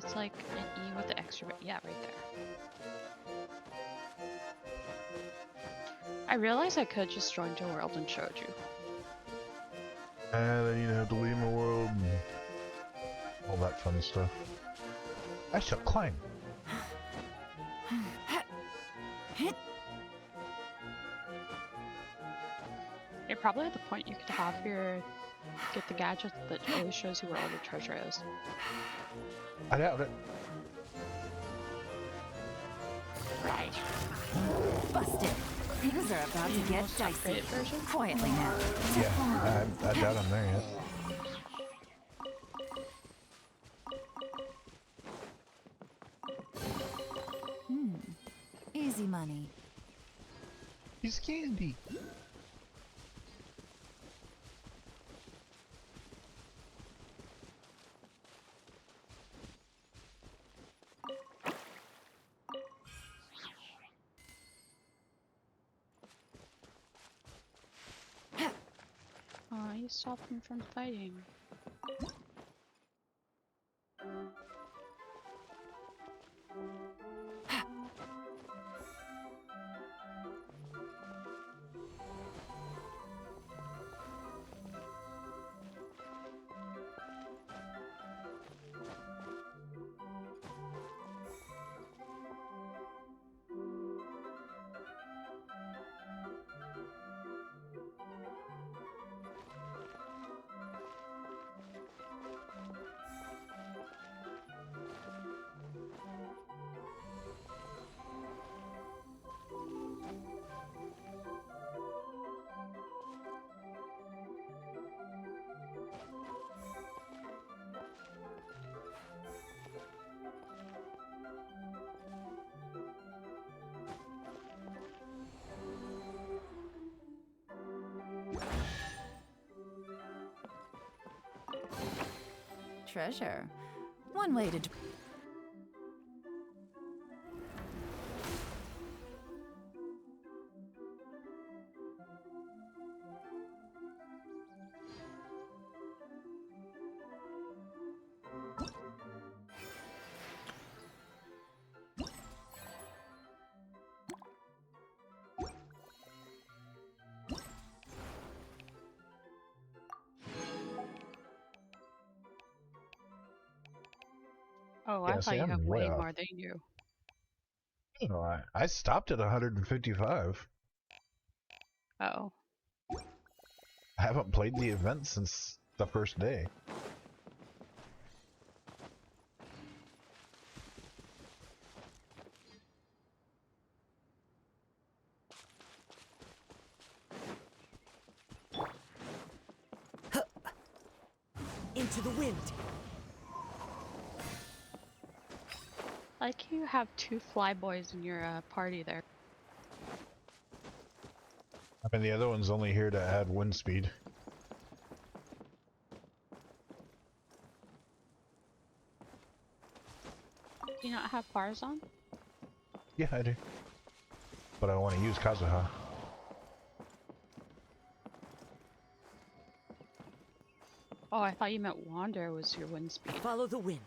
It's like an E with the extra, yeah, right there. I realized I could just join your world and showed you. And then you'd have to leave my world and all that fun stuff. I shall climb. You're probably at the point you could have your get the gadget that always shows you where all the treasure is. I doubt it. Right. Busted. Things are about to get dicey. Version? Quietly now. Yeah, I doubt I'm there yet. Easy money. He's candy. Oh, you stopped him from fighting. Treasure. One way to... Oh, Yeah, I see, thought you I'm have way way off. more than you. You know, I stopped at 155. Oh. I haven't played the event since the first day. Into the wind. Like you have two flyboys in your party there. I mean, the other one's only here to add wind speed. Do you not have bars on? Yeah, I do. But I want to use Kazuha. Oh, I thought you meant Wander was your wind speed. Follow the wind.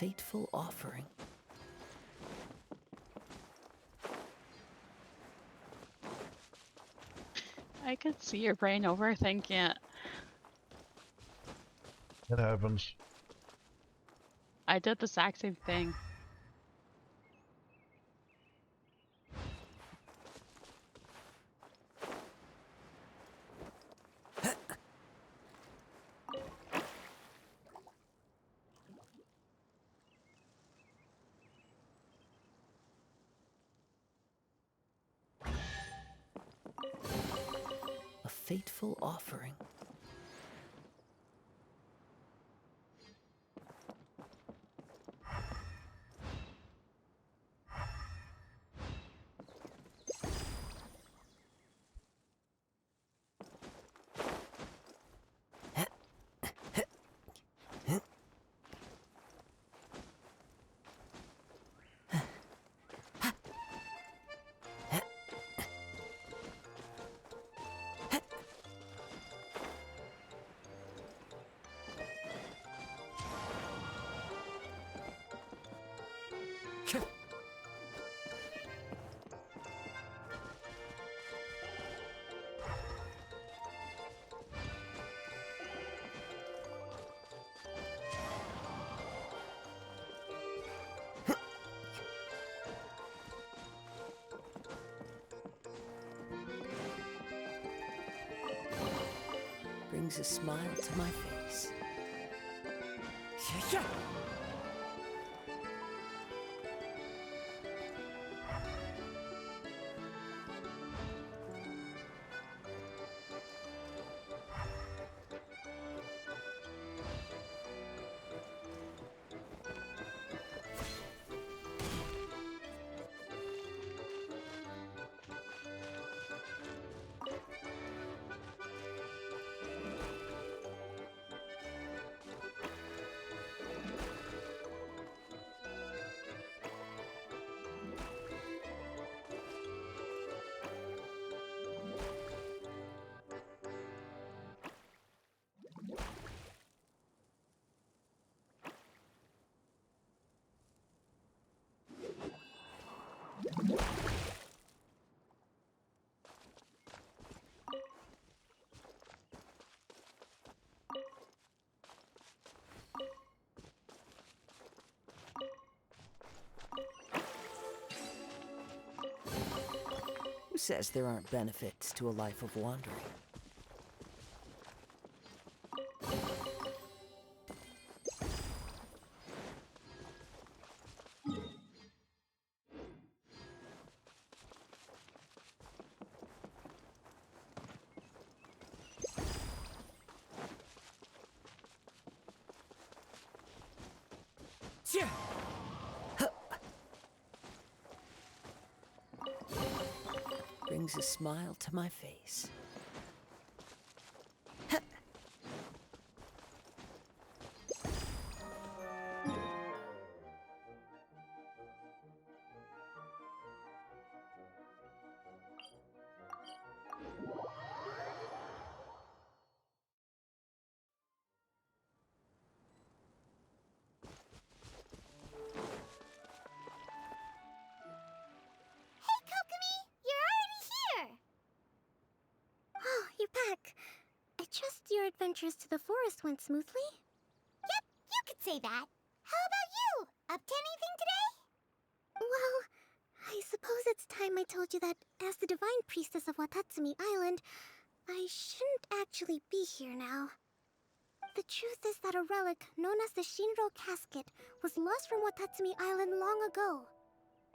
fateful offering. I could see your brain overthinking it. It happens. I did the exact same thing. A fateful offering. Brings a smile to my face. Yeah. Who says there aren't benefits to a life of wandering? Brings a smile to my face. Oh, you're back. I trust your adventures to the forest went smoothly? Yep, you could say that. How about you? Up to anything today? Well, I suppose it's time I told you that as the divine priestess of Watatsumi Island, I shouldn't actually be here now. The truth is that a relic known as the Shinro Casket was lost from Watatsumi Island long ago.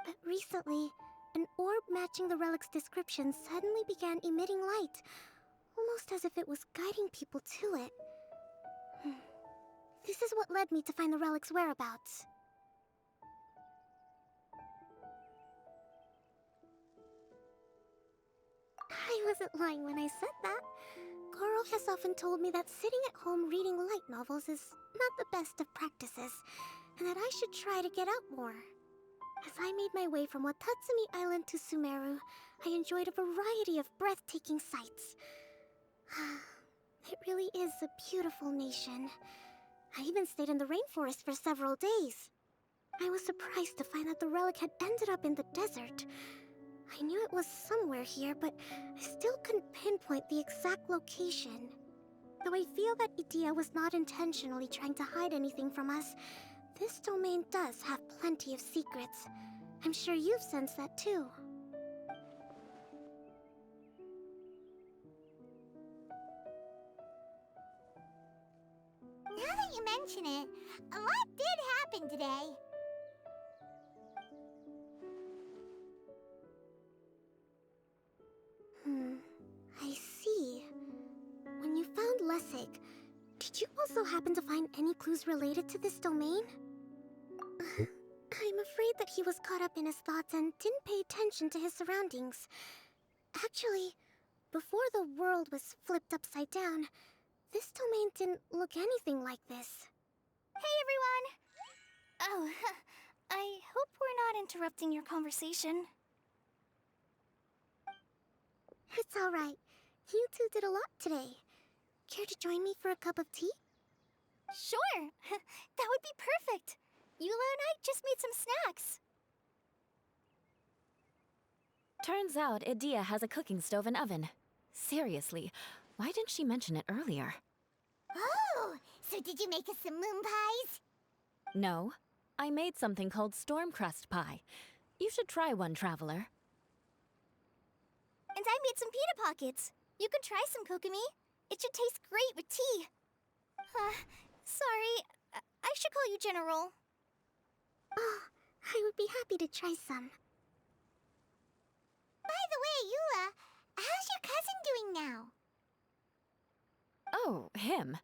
But recently, an orb matching the relic's description suddenly began emitting light, almost as if it was guiding people to it. This is what led me to find the relic's whereabouts. I wasn't lying when I said that. Goro has often told me that sitting at home reading light novels is not the best of practices, and that I should try to get out more. As I made my way from Watatsumi Island to Sumeru, I enjoyed a variety of breathtaking sights. It really is a beautiful nation. I even stayed in the rainforest for several days. I was surprised to find that the relic had ended up in the desert. I knew it was somewhere here, but I still couldn't pinpoint the exact location. Though I feel that Idea was not intentionally trying to hide anything from us, this domain does have plenty of secrets. I'm sure you've sensed that too. Now that you mention it, a lot did happen today. I see. When you found Lessig, did you also happen to find any clues related to this domain? I'm afraid that he was caught up in his thoughts and didn't pay attention to his surroundings. Actually, before the world was flipped upside down, this domain didn't look anything like this. Hey everyone! Oh, I hope we're not interrupting your conversation. It's alright. You two did a lot today. Care to join me for a cup of tea? Sure! That would be perfect! Eula and I just made some snacks. Turns out Idea has a cooking stove and oven. Seriously, why didn't she mention it earlier? Oh! So did you make us some moon pies? No, I made something called storm crust pie. You should try one, Traveler. And I made some pita pockets. You can try some, Kokomi. It should taste great with tea. Sorry, I should call you General. Oh, I would be happy to try some. By the way, Eula, how's your cousin doing now? Oh, him.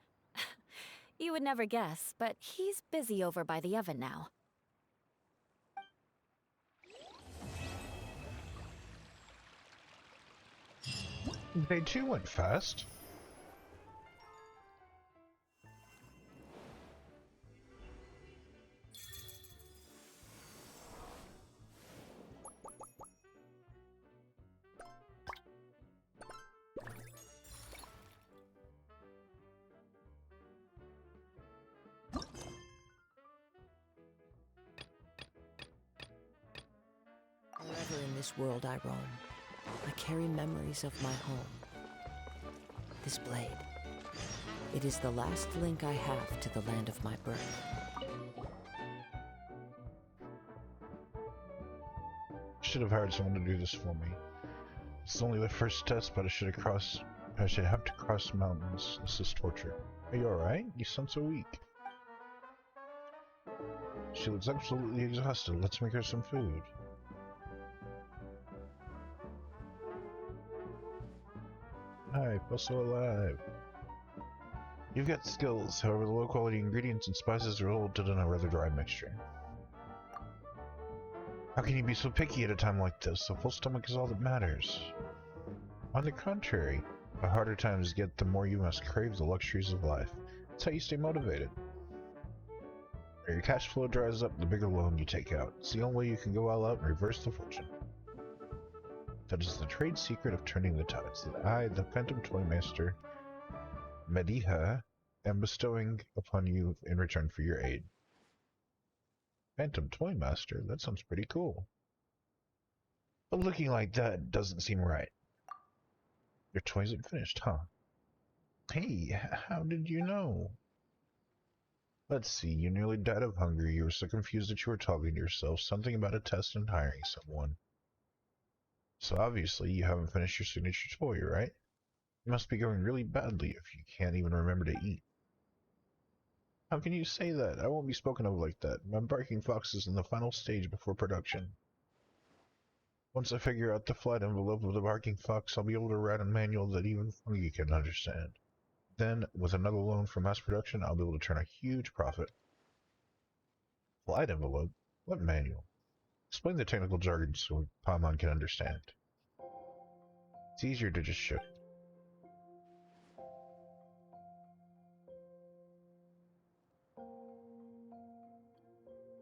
You would never guess, but he's busy over by the oven now. Day 2 went fast. Wherever in this world I roam, I carry memories of my home. This blade, it is the last link I have to the land of my birth. Should have hired someone to do this for me. It's only the first test, but I should have to cross mountains. This is torture. Are you alright? You sound so weak. She looks absolutely exhausted. Let's make her some food. Hi, also alive. You've got skills, however the low quality ingredients and spices resulted in a rather dry mixture. How can you be so picky at a time like this? A full stomach is all that matters. On the contrary, the harder times get, the more you must crave the luxuries of life. That's how you stay motivated. When your cash flow dries up, the bigger loan you take out. It's the only way you can go all out and reverse the fortune. That is the trade secret of turning the tides that I, the Phantom Toymaster, Mediha, am bestowing upon you in return for your aid. Phantom Toymaster? That sounds pretty cool. But looking like that doesn't seem right. Your toy isn't finished, huh? Hey, how did you know? Let's see, you nearly died of hunger. You were so confused that you were talking to yourself. Something about a test and hiring someone. So obviously you haven't finished your signature toy, right? It must be going really badly if you can't even remember to eat. How can you say that? I won't be spoken of like that. My barking fox is in the final stage before production. Once I figure out the flight envelope of the barking fox, I'll be able to write a manual that even fungi can understand. Then, with another loan for mass production, I'll be able to turn a huge profit. Flight envelope? What manual? Explain the technical jargon so Paimon can understand. It's easier to just show.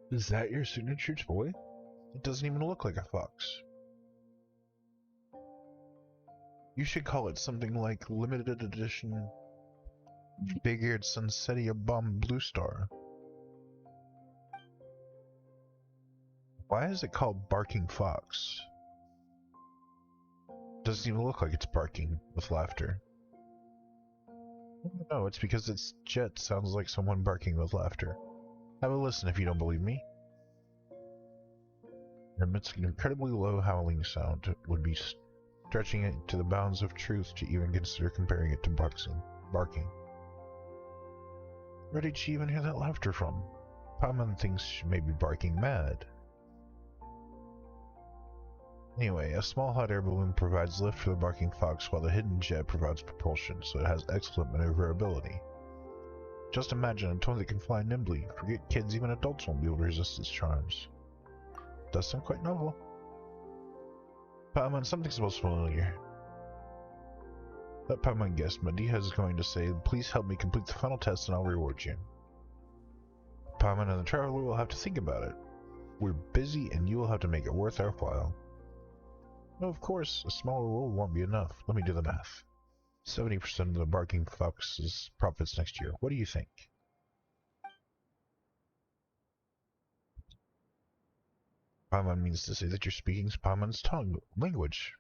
Is that your signature toy? It doesn't even look like a fox. You should call it something like limited edition Big-eared Sunsetia bomb blue star. Why is it called barking fox? Doesn't even look like it's barking with laughter. No, it's because its jet sounds like someone barking with laughter. Have a listen if you don't believe me. It emits an incredibly low howling sound. It would be stretching it to the bounds of truth to even consider comparing it to barking. Where did she even hear that laughter from? Paimon thinks she may be barking mad. Anyway, a small hot air balloon provides lift for the barking fox, while the hidden jet provides propulsion, so it has excellent maneuverability. Just imagine a toy that can fly nimbly. Forget kids, even adults won't be able to resist its charms. Does sound quite novel. Paimon, something's most familiar. Let Paimon guess. Medea is going to say, please help me complete the final test and I'll reward you. Paimon and the Traveler will have to think about it. We're busy and you will have to make it worth our while. No, of course, a smaller reward won't be enough. Let me do the math. 70% of the Barking Fox's profits next year. What do you think? Paimon means to say that you're speaking Paimon's language.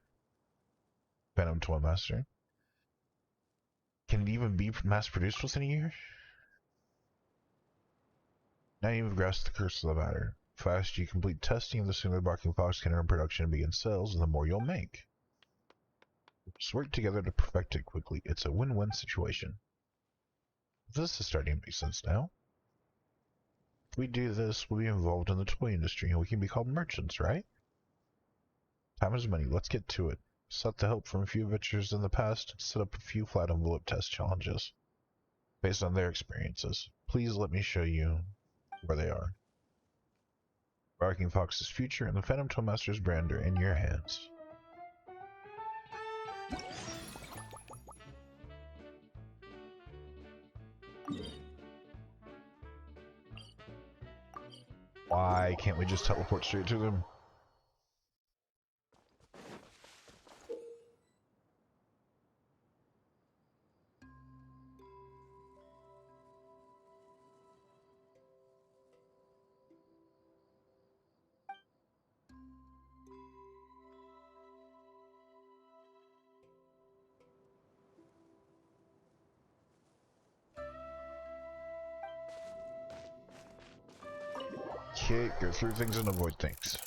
Phantom Toy Master. Can it even be mass-produced within a year? Now you've grasped the curse of the matter. The faster you complete testing, the sooner the Barking Fox can enter production and begin sales, and the more you'll make. Just work together to perfect it quickly. It's a win-win situation. This is starting to make sense now. If we do this, we'll be involved in the toy industry, and we can be called merchants, right? Time is money. Let's get to it. Sought the help from a few adventurers in the past, and set up a few flat envelope test challenges. Based on their experiences. Please let me show you where they are. Barking Fox's future and the Phantom Toymaster's brand are in your hands. Why can't we just teleport straight to them? Okay, go through things and avoid things.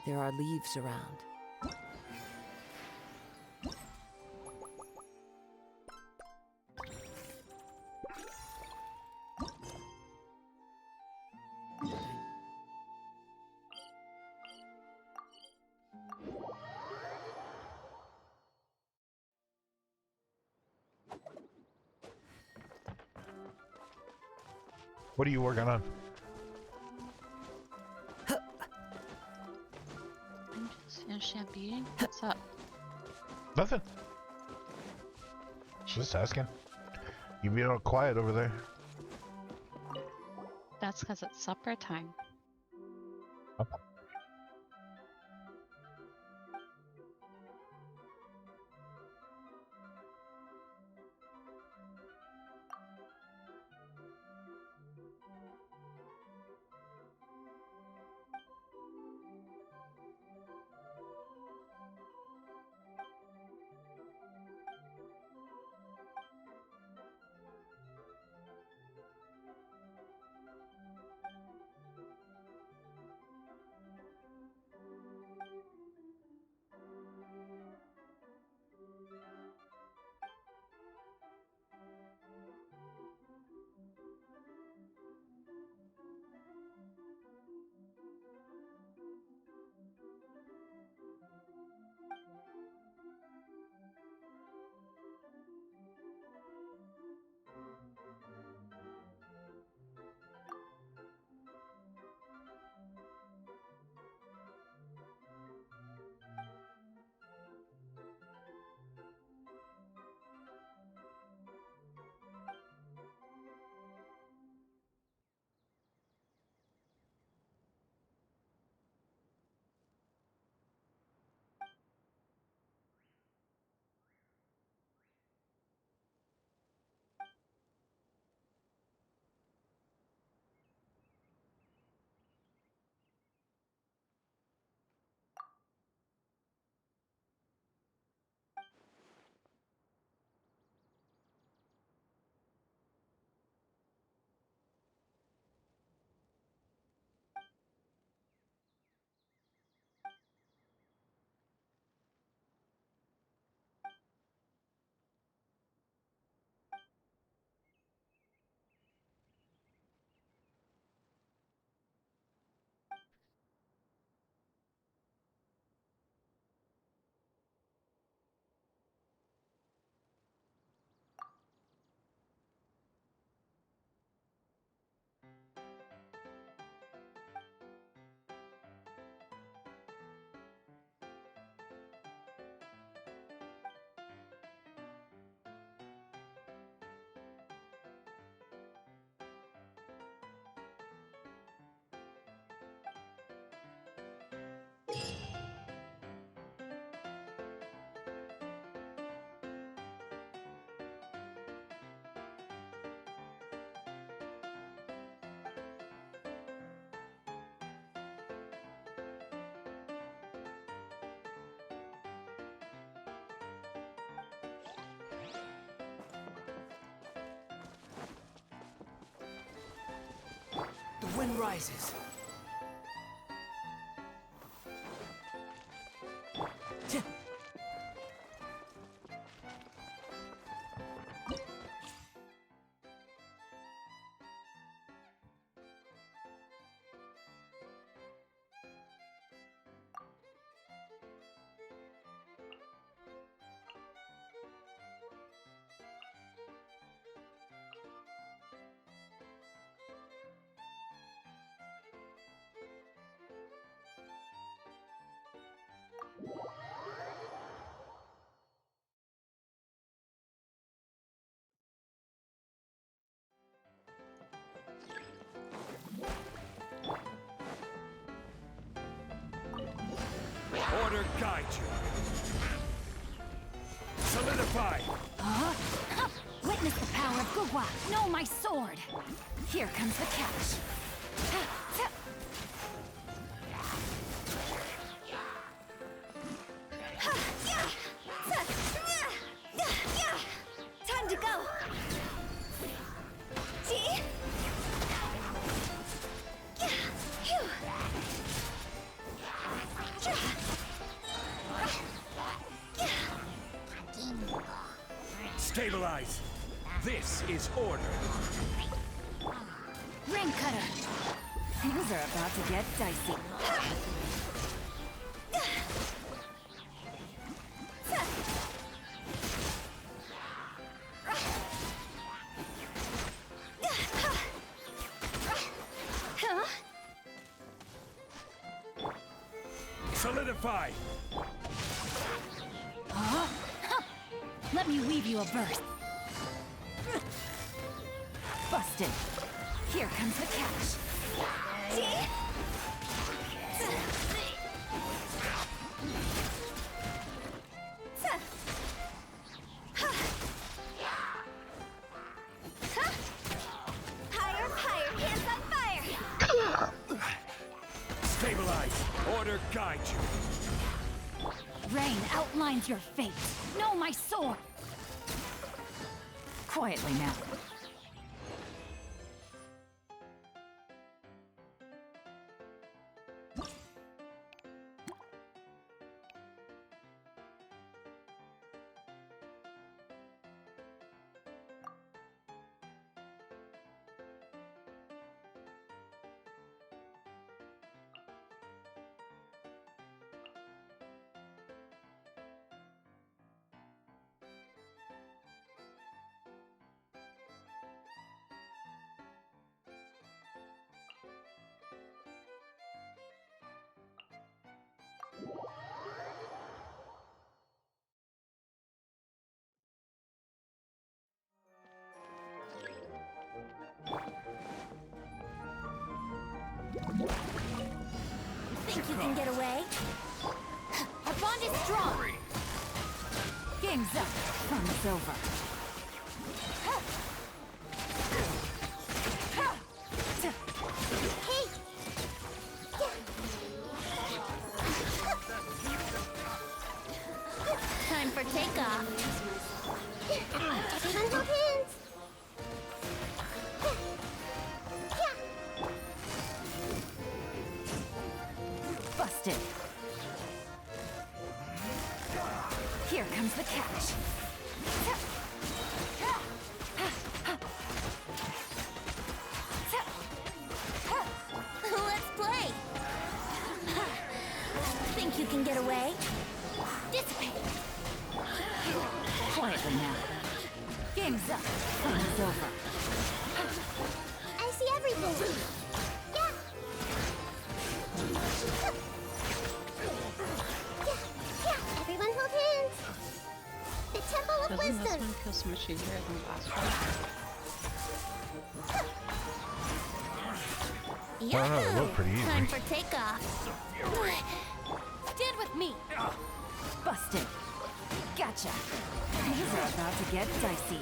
There are leaves around. What are you working on? I'm just champagne. What's up? Nothing. Just asking. You being all quiet over there. That's because it's supper time. The wind rises. Order guide you. Solidify. Witness the power of Gugwa. Know my sword. Here comes the catch. Time to go. See? Stabilize. This is order. Ring cutter. Things are about to get dicey. Solidify. Let me weave you a verse. Busted. Here comes the cash. Higher, higher, hands on fire! Stabilize. Order guide you. Rain outlines your fate. Know my sword. Quietly now. Think you can get away? Our bond is strong. Game's up. Fun's over. Hey! Time for takeoff. Everyone hold hands. Busted. Here comes the cash. Let's play. Think you can get away? Dissipate. Quietly now. Game's up. Fun's over. I see everything. Yeah. Everyone hold hands. The Temple of Doesn't this Wisdom. one feel so much easier than the last one? I don't know, it looked pretty easy. Time for takeoff. Stand with me. Busted. Gotcha. These are about to get dicey.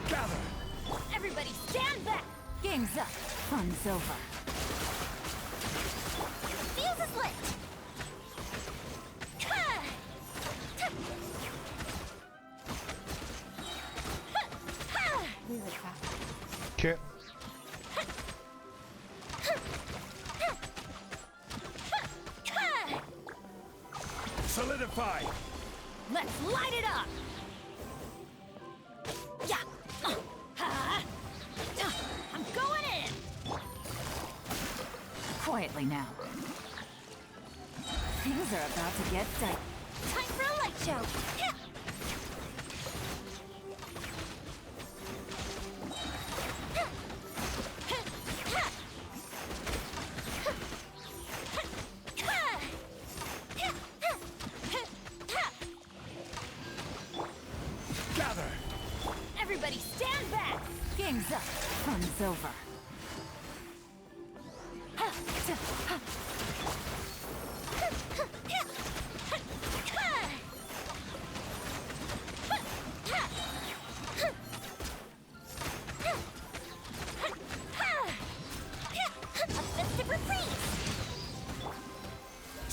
Gather. Everybody stand back! Game's up. Fun's over. Fuse is lit. Okay. Solidify. Let's light it up! Yeah! I'm going in! Quietly now. Things are about to get tight. Time for a light show. Gather. Everybody stand back! Game's up.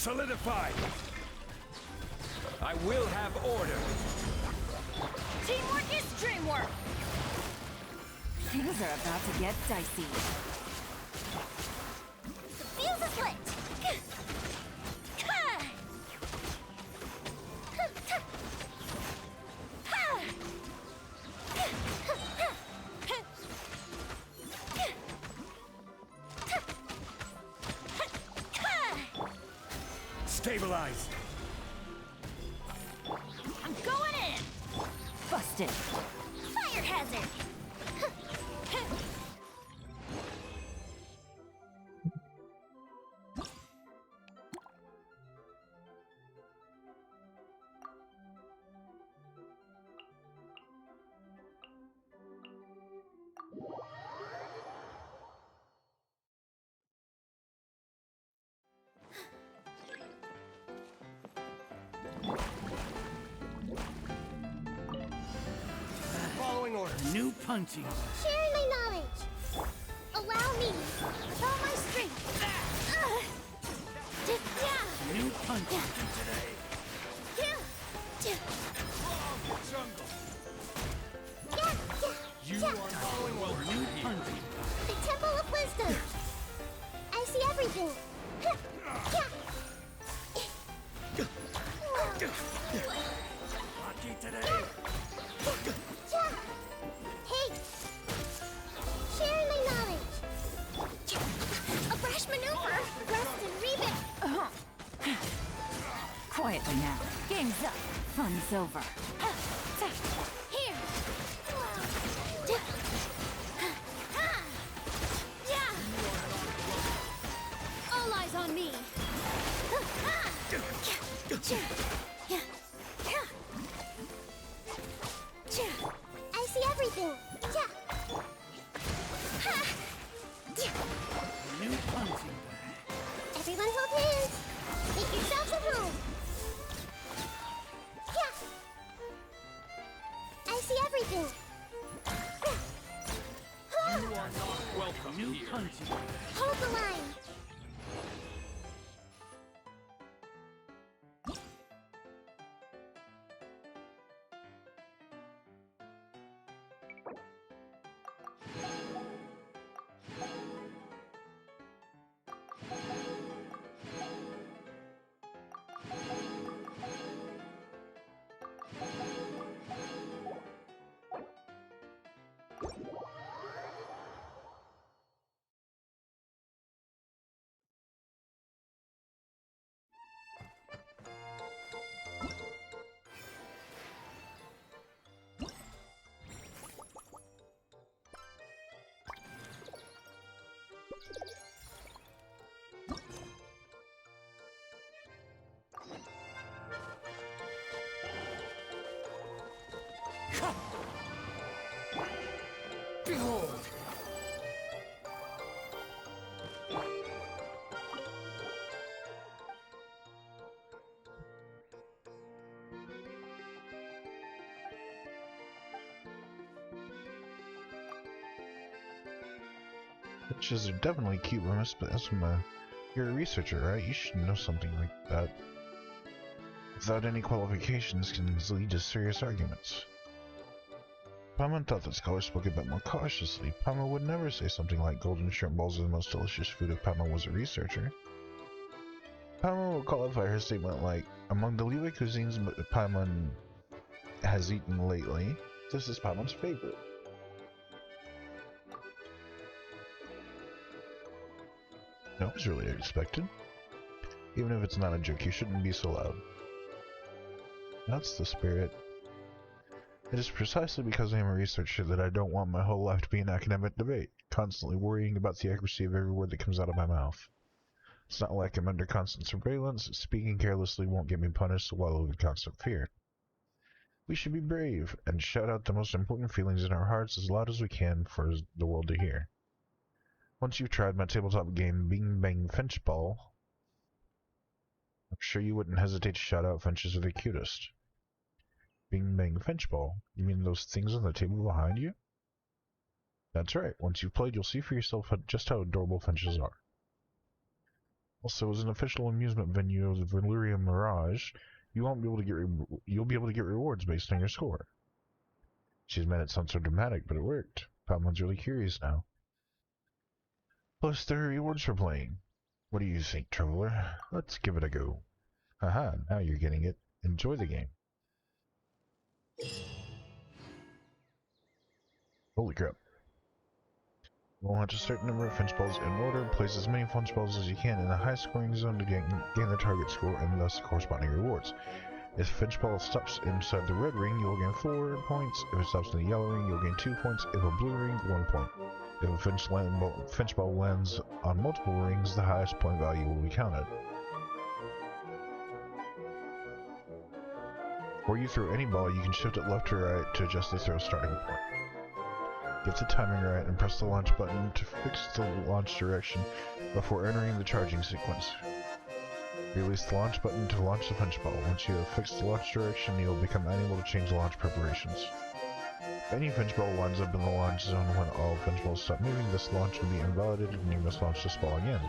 Solidify! I will have order! Teamwork is dreamwork! Things are about to get dicey. The fuse is lit! Stabilize! I'm going in! Busted. Fire hazard! Following order. New punching. Sharing my knowledge! Allow me, with all my strength! New punching today. You are following order. New punching. The Temple of Wisdom! I see everything! Lucky today. Hey! Sharing my knowledge! A brash maneuver! Rest and rebuild! Quietly now. Game's up. Fun's over. Here! All eyes on me! I see everything! New punching. Everyone hold hands! Make yourselves at home! I see everything! You are not welcome. New punching. Hold the line! Behold! Witches are definitely cute, but you're a researcher, right? You should know something like that. Without any qualifications can lead to serious arguments. Paimon thought that scholars spoke a bit more cautiously. Paimon would never say something like golden shrimp balls are the most delicious food if Paimon was a researcher. Paimon will qualify her statement like, among the Liyue cuisines Paimon has eaten lately, this is Paimon's favorite. That was really expected. Even if it's not a joke, you shouldn't be so loud. That's the spirit. It is precisely because I am a researcher that I don't want my whole life to be an academic debate, constantly worrying about the accuracy of every word that comes out of my mouth. It's not like I'm under constant surveillance. Speaking carelessly won't get me punished while I live in constant fear. We should be brave and shout out the most important feelings in our hearts as loud as we can for the world to hear. Once you've tried my tabletop game Bing Bang Finchball, I'm sure you wouldn't hesitate to shout out Finches are the cutest. Bing Bang Finchball? You mean those things on the table behind you? That's right. Once you've played, you'll see for yourself just how adorable Finches are. Also, as an official amusement venue of the Valyria Mirage, you'll be able to get rewards based on your score. She's made it sound so dramatic, but it worked. Pokmon's really curious now. Plus, there are rewards for playing. What do you think, Traveler? Let's give it a go. Haha, now you're getting it. Enjoy the game. Holy crap. You'll launch a certain number of finch balls in order, place as many finch balls as you can in the high scoring zone to gain the target score and thus the corresponding rewards. If a finch ball stops inside the red ring, you'll gain 4 points. If it stops in the yellow ring, you'll gain 2 points. If a blue ring, 1 point. If a finch ball lands on multiple rings, the highest point value will be counted. Before you throw any ball, you can shift it left to right to adjust the throw starting point. Get the timing right and press the launch button to fix the launch direction before entering the charging sequence. Release the launch button to launch the finch ball. Once you have fixed the launch direction, you'll become unable to change the launch preparations. If any finch ball winds up in the launch zone when all finch balls stop moving, this launch will be invalidated and you must launch this ball again.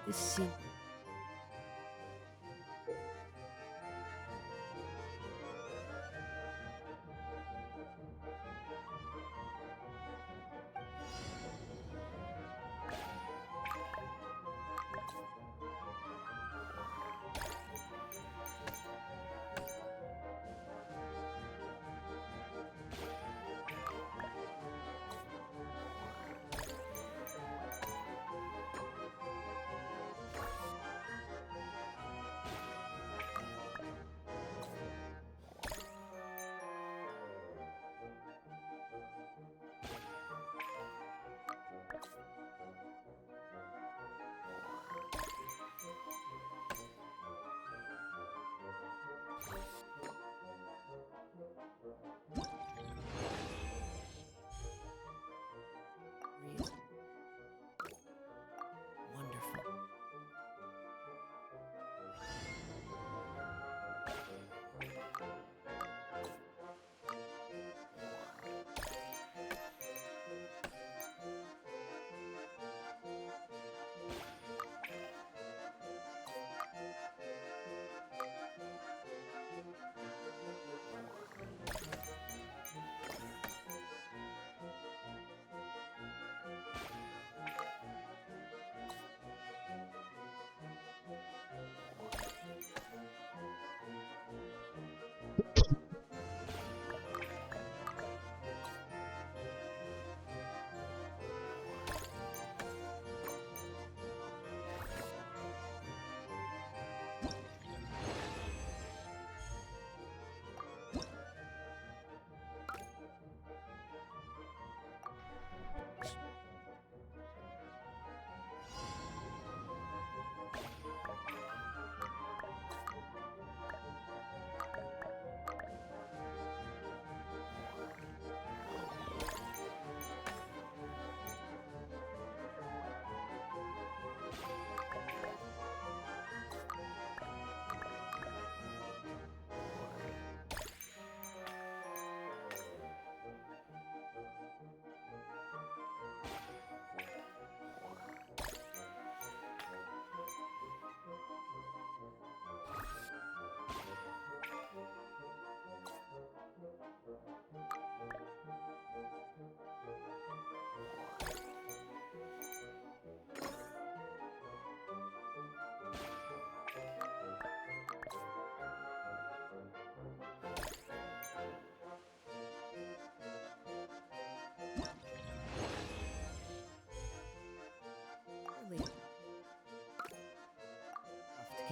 This seems...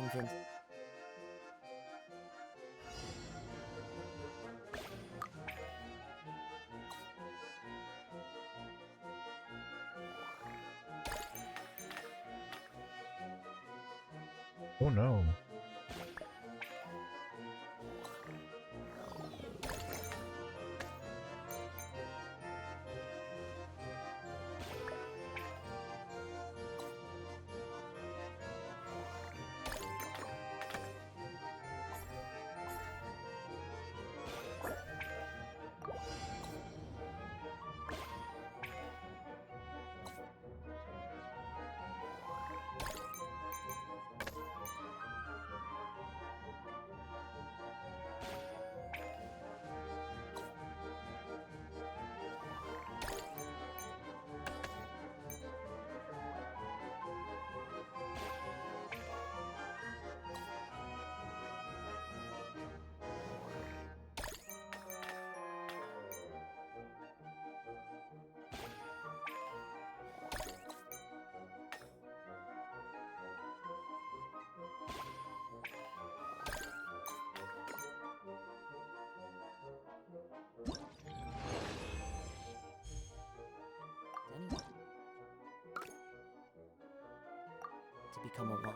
convince. Oh no. Anyone to become a one.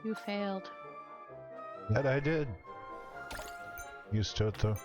You failed. That I did. Used to it though.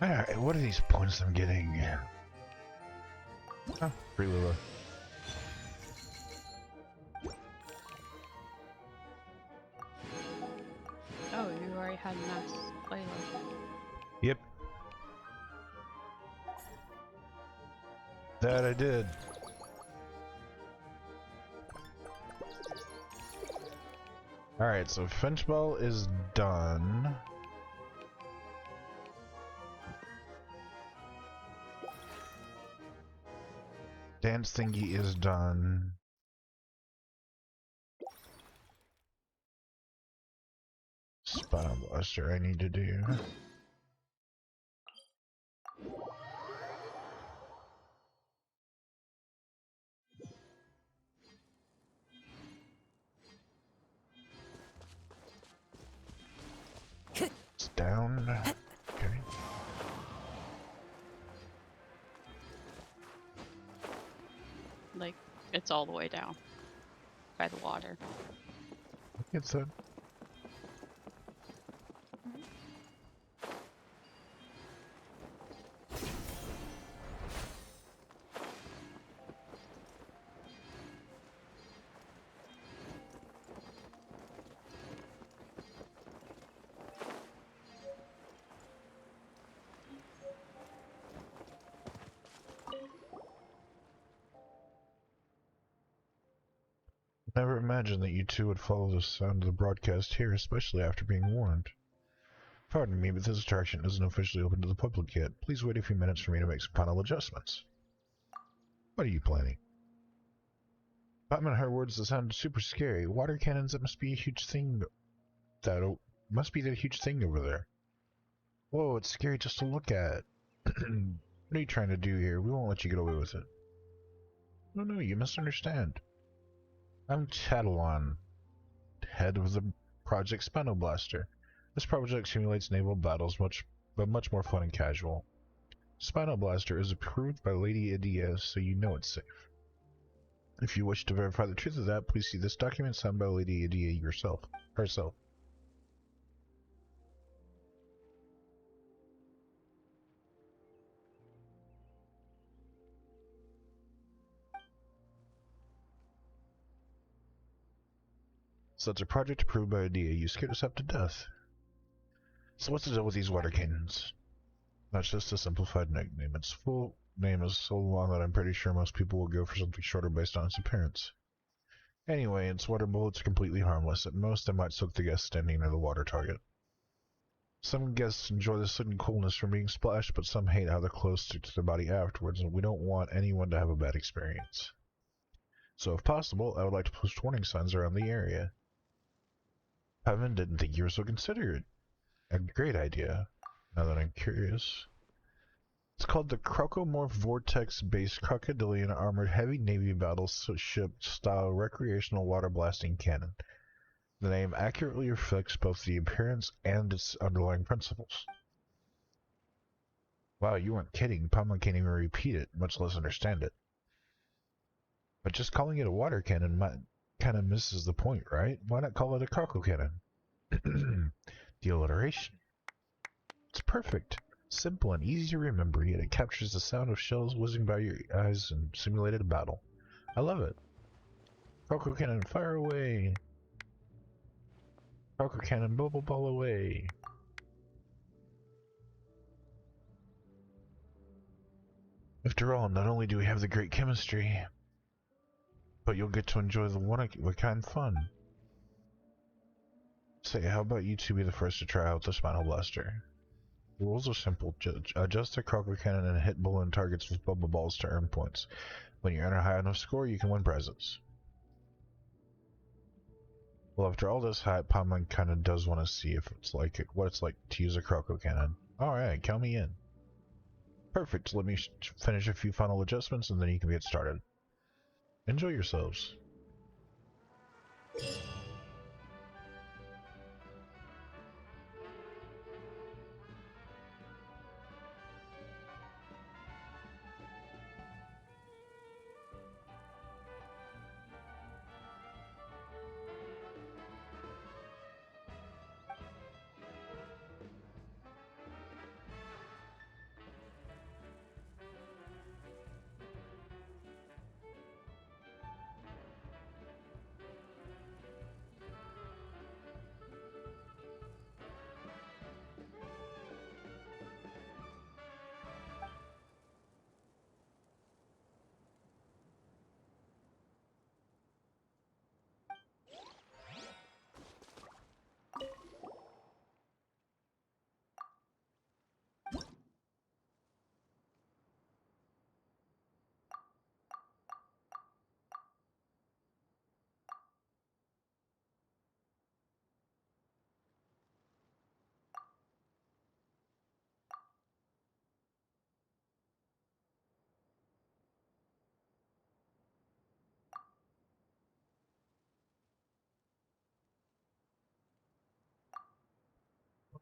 Alright, what are these points I'm getting? Oh, free Lula. Oh, you already had max Layla. Yep. That I did. Alright, so Finchball is done. Dance thingy is done. Spot Blaster I need to do. It's down. Okay. Like, it's all the way down by the water. It's a Never imagined that you two would follow the sound of the broadcast here, especially after being warned. Pardon me, but this attraction isn't officially open to the public yet. Please wait a few minutes for me to make some final adjustments. What are you planning? If in her words, that sounded super scary. Water cannons, that must be a huge thing. Must be that huge thing over there. Whoa, it's scary just to look at. What are you trying to do here? We won't let you get away with it. No, you misunderstand. I'm Chatillon, head of the Project Spinoblaster. This project simulates naval battles, but much more fun and casual. Spinoblaster is approved by Lady Idea, so you know it's safe. If you wish to verify the truth of that, please see this document signed by Lady Idea herself. So it's a project approved by Idea. You scared us up to death. So what's the deal with these water cannons? That's just a simplified nickname. Its full name is so long that I'm pretty sure most people will go for something shorter based on its appearance. Anyway, its water bullets are completely harmless. At most, they might soak the guests standing near the water target. Some guests enjoy the sudden coolness from being splashed, but some hate how they're close to their body afterwards, and we don't want anyone to have a bad experience. So if possible, I would like to post warning signs around the area. Paimon didn't think you were so considerate. A great idea, now that I'm curious. It's called the Crocomorph Vortex-based Crocodilian Armored Heavy Navy Battleship-style Recreational Water Blasting Cannon. The name accurately reflects both the appearance and its underlying principles. Wow, you weren't kidding. Paimon can't even repeat it, much less understand it. But just calling it a water cannon kind of misses the point, right? Why not call it a croco cannon? The alliteration. It's perfect. Simple and easy to remember, yet it captures the sound of shells whizzing by your eyes in simulated battle. I love it. Croco cannon, fire away! Croco cannon, bubble ball away! After all, not only do we have the great chemistry, but you'll get to enjoy the one-of-a-kind fun. Say, how about you two be the first to try out the Spinal Blaster? The rules are simple. Adjust the Croco Cannon and hit balloon targets with bubble balls to earn points. When you earn a high enough score, you can win prizes. Well, after all this hype, Paimon kinda does want to see if it's like what it's like to use a Croco Cannon. Alright, count me in. Perfect, let me finish a few final adjustments and then you can get started. Enjoy yourselves.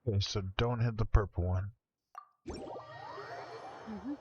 Okay, so don't hit the purple one. Mm-hmm.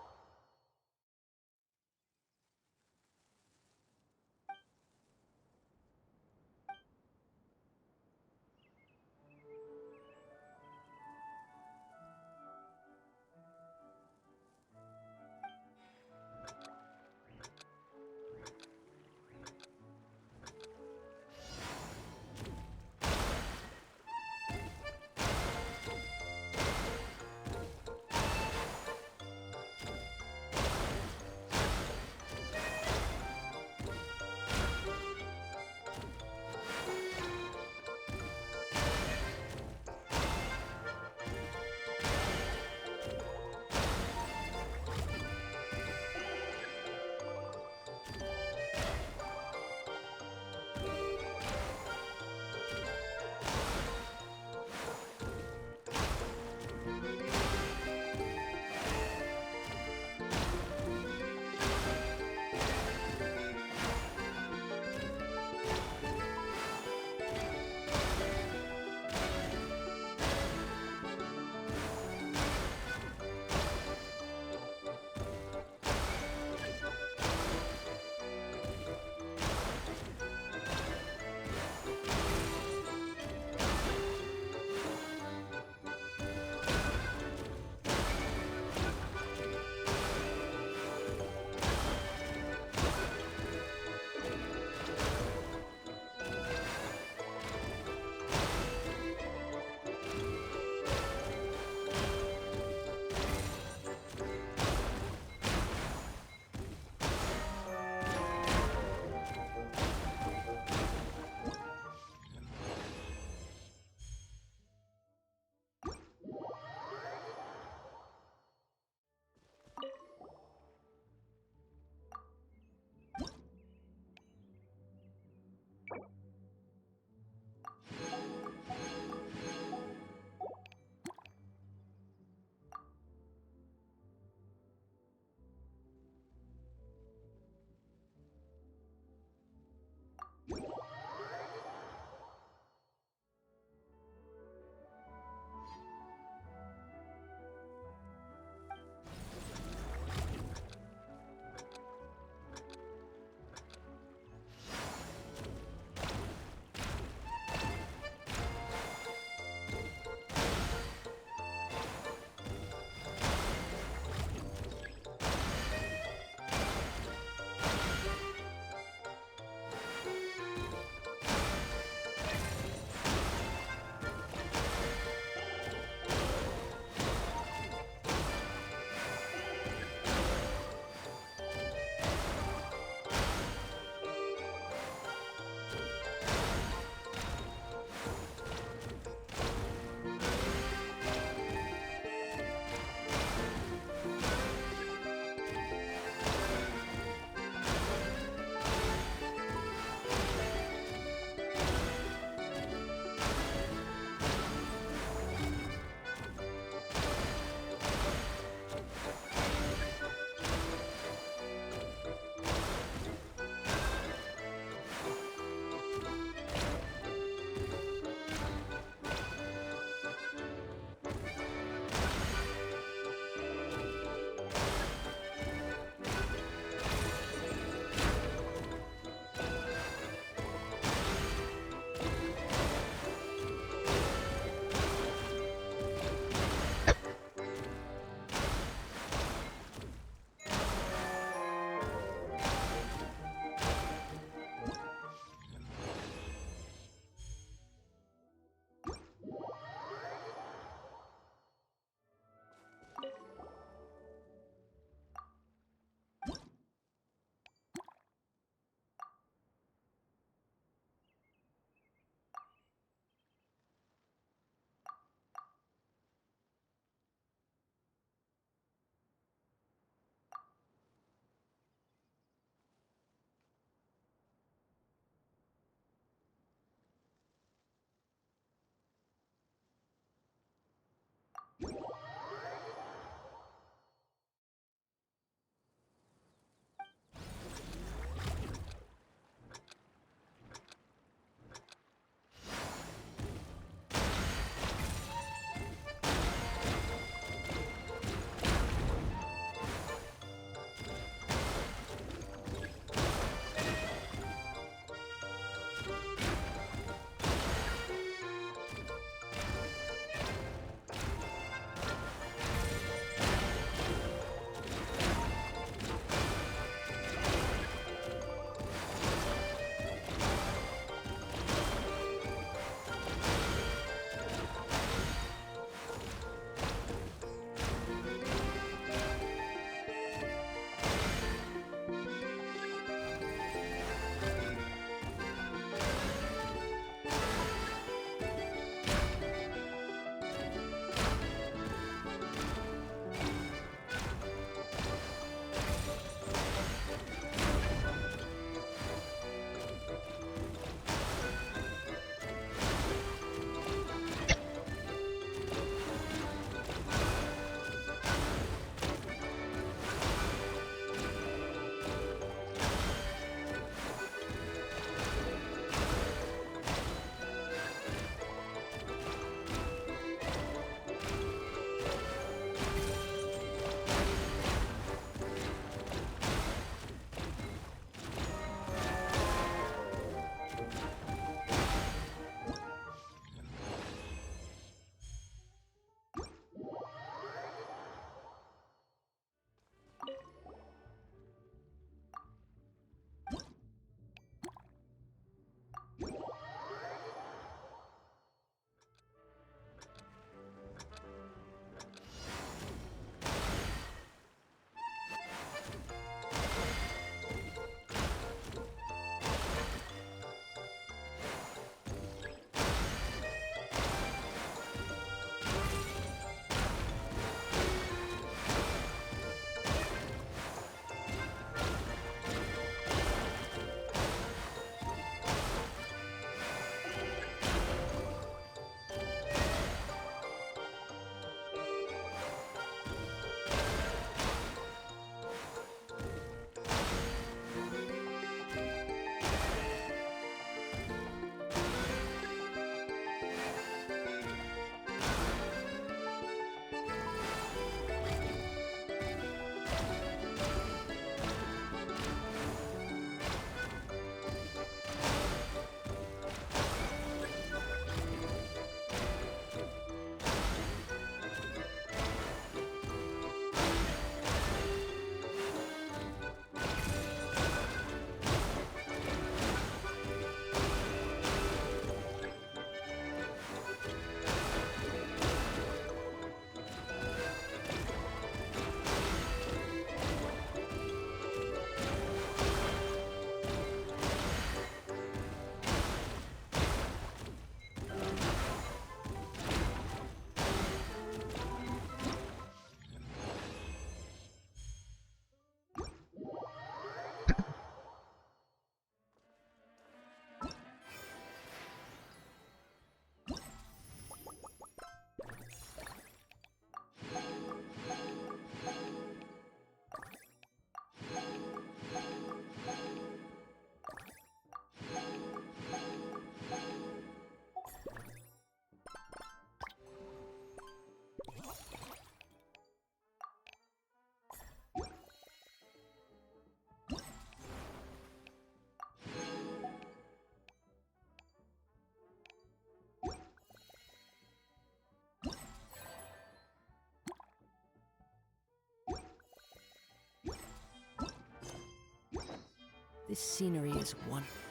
This scenery is wonderful.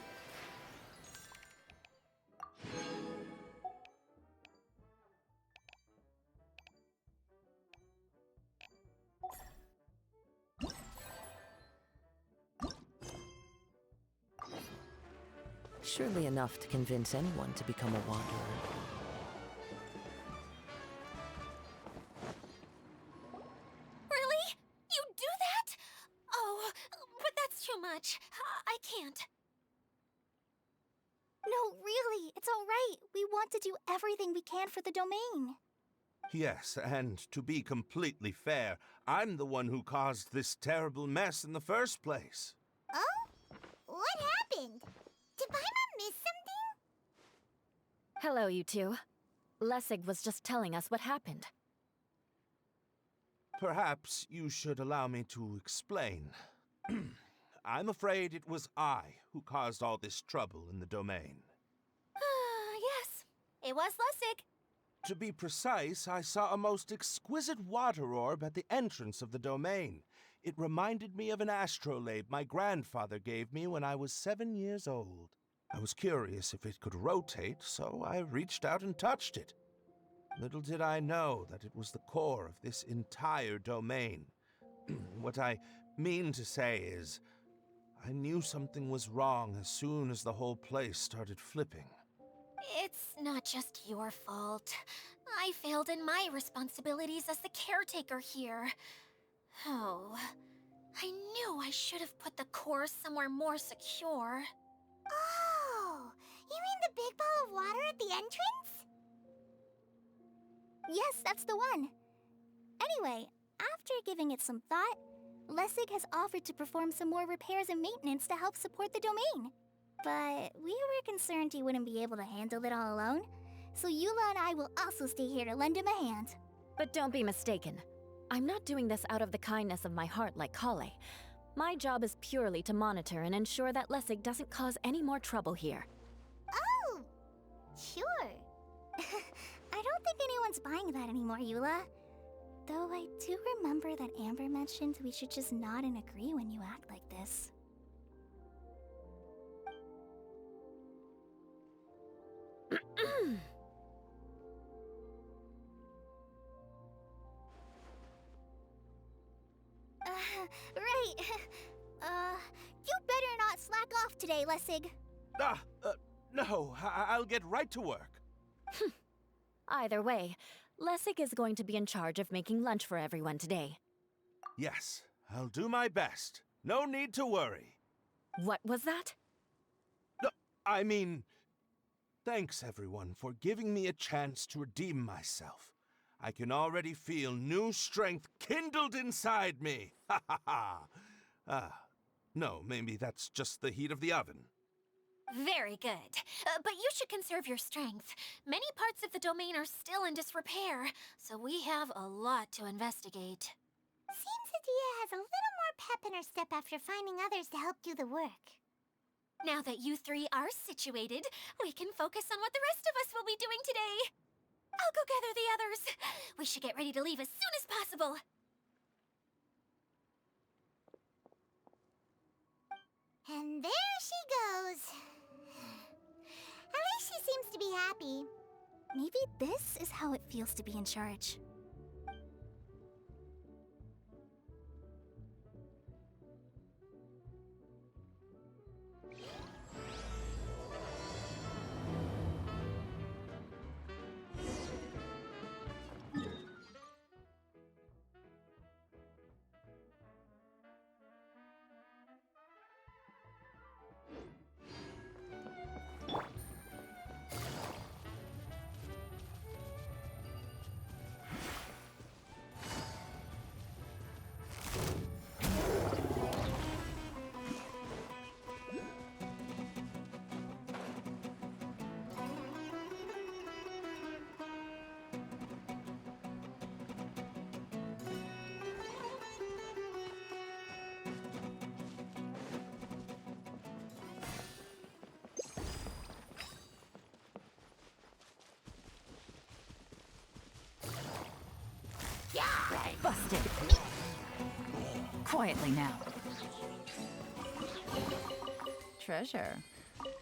Surely enough to convince anyone to become a wanderer. Really? You do that? Oh, but that's too much. I can't. No, really, it's all right. We want to do everything we can for the domain. Yes, and to be completely fair, I'm the one who caused this terrible mess in the first place. Oh? What happened? Did Paimon miss something? Hello, you two. Lessig was just telling us what happened. Perhaps you should allow me to explain. I'm afraid it was I who caused all this trouble in the domain. Yes, it was Lessig. To be precise, I saw a most exquisite water orb at the entrance of the domain. It reminded me of an astrolabe my grandfather gave me when I was 7 years old. I was curious if it could rotate, so I reached out and touched it. Little did I know that it was the core of this entire domain. What I mean to say is, I knew something was wrong as soon as the whole place started flipping. It's not just your fault. I failed in my responsibilities as the caretaker here. Oh, I knew I should have put the core somewhere more secure. Oh, you mean the big ball of water at the entrance? Yes, that's the one. Anyway, after giving it some thought, Lessig has offered to perform some more repairs and maintenance to help support the domain. But we were concerned he wouldn't be able to handle it all alone, so Eula and I will also stay here to lend him a hand. But don't be mistaken. I'm not doing this out of the kindness of my heart like Kale. My job is purely to monitor and ensure that Lessig doesn't cause any more trouble here. Oh, sure. I don't think anyone's buying that anymore, Eula. Though I do remember that Amber mentioned we should just nod and agree when you act like this. Right. You better not slack off today, Lessig. No, I'll get right to work. Either way, Lessig is going to be in charge of making lunch for everyone today. Yes, I'll do my best. No need to worry. What was that? No, I mean, thanks everyone for giving me a chance to redeem myself. I can already feel new strength kindled inside me. Ha ha ha. No, maybe that's just the heat of the oven. Very good. But you should conserve your strength. Many parts of the domain are still in disrepair, so we have a lot to investigate. Seems Adia has a little more pep in her step after finding others to help do the work. Now that you three are situated, we can focus on what the rest of us will be doing today. I'll go gather the others. We should get ready to leave as soon as possible. And there she goes. At least she seems to be happy. Maybe this is how it feels to be in charge. Busted. Quietly now. Treasure.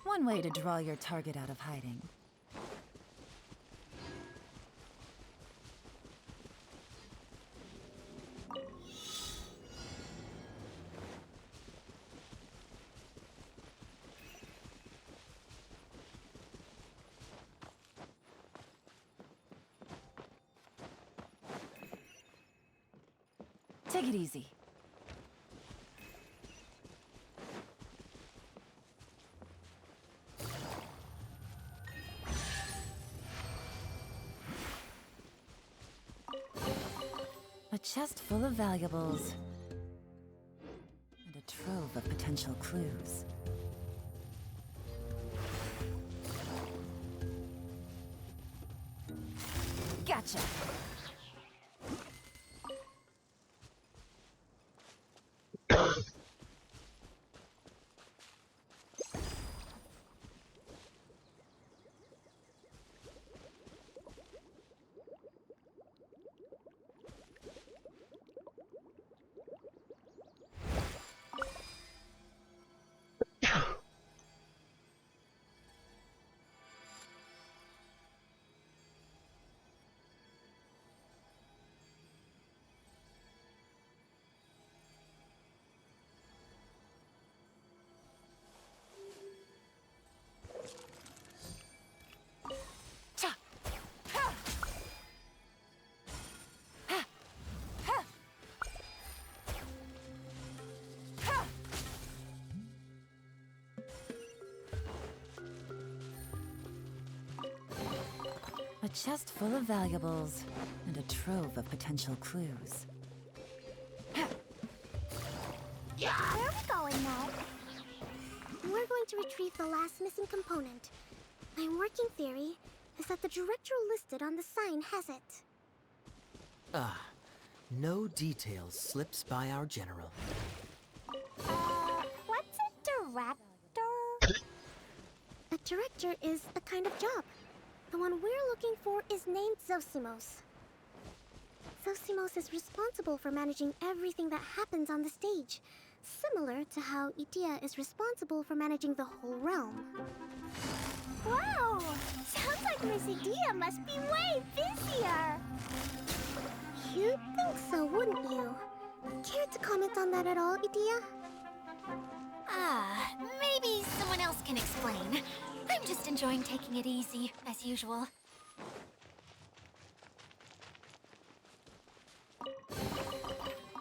One way to draw your target out of hiding. Take it easy. A chest full of valuables. And a trove of potential clues. Gotcha! A chest full of valuables, and a trove of potential clues. Where are we going now? We're going to retrieve the last missing component. My working theory is that the director listed on the sign has it. Ah, no details slips by our general. What's a director? A director is a kind of job. The one we're looking for is named Zosimos. Zosimos is responsible for managing everything that happens on the stage, similar to how Idea is responsible for managing the whole realm. Wow! Sounds like Miss Idea must be way busier! You'd think so, wouldn't you? Care to comment on that at all, Idea? Maybe someone else can explain. I'm just enjoying taking it easy, as usual.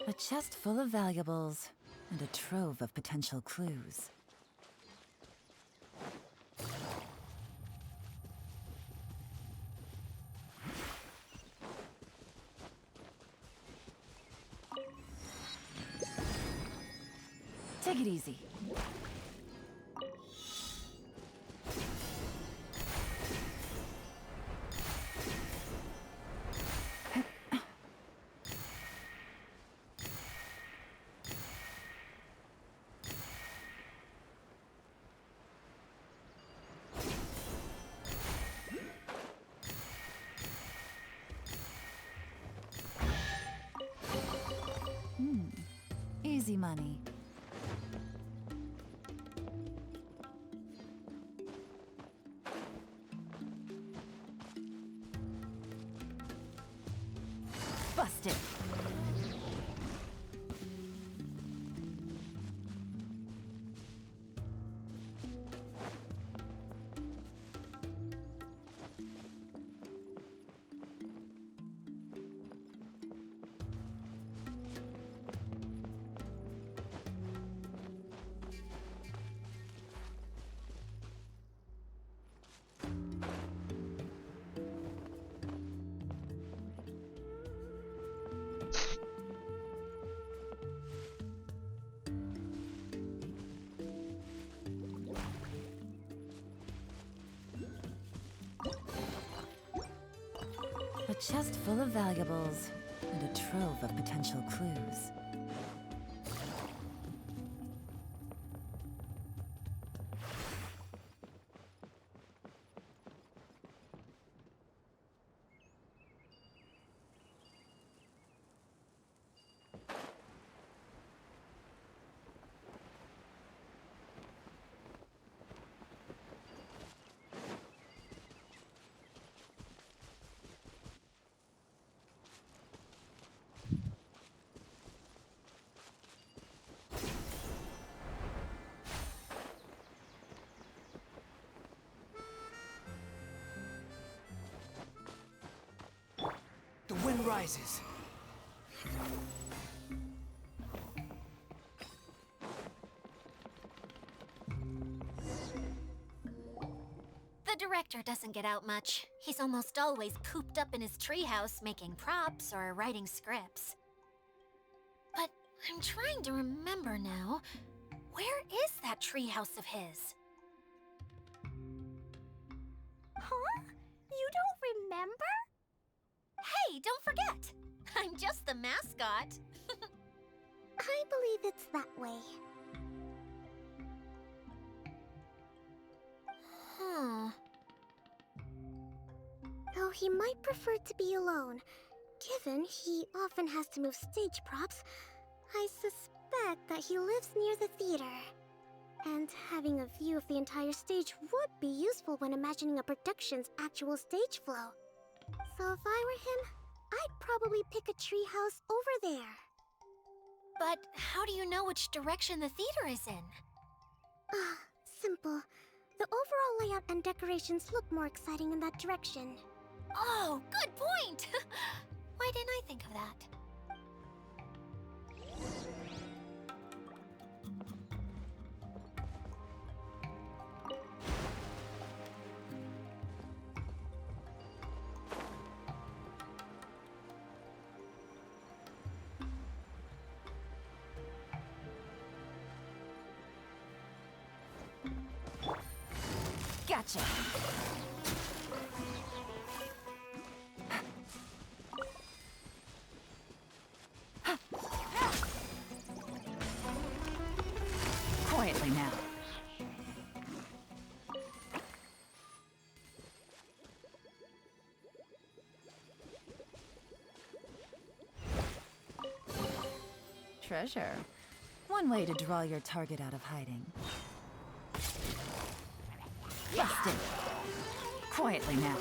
A chest full of valuables, and a trove of potential clues. Take it easy. Easy money. Busted. A chest full of valuables, and a trove of potential clues. rises. The director doesn't get out much. He's almost always cooped up in his treehouse making props or writing scripts. But I'm trying to remember now. Where is that treehouse of his? Huh? You don't remember? Hey, don't forget! I'm just the mascot. I believe it's that way. Huh. Though he might prefer to be alone, given he often has to move stage props, I suspect that he lives near the theater. And having a view of the entire stage would be useful when imagining a production's actual stage flow. So if I were him, I'd probably pick a treehouse over there. But how do you know which direction the theater is in? Ah, simple. The overall layout and decorations look more exciting in that direction. Oh, good point! Why didn't I think of that? Gotcha. Quietly now. Treasure. One way to draw your target out of hiding. Busted. Quietly now.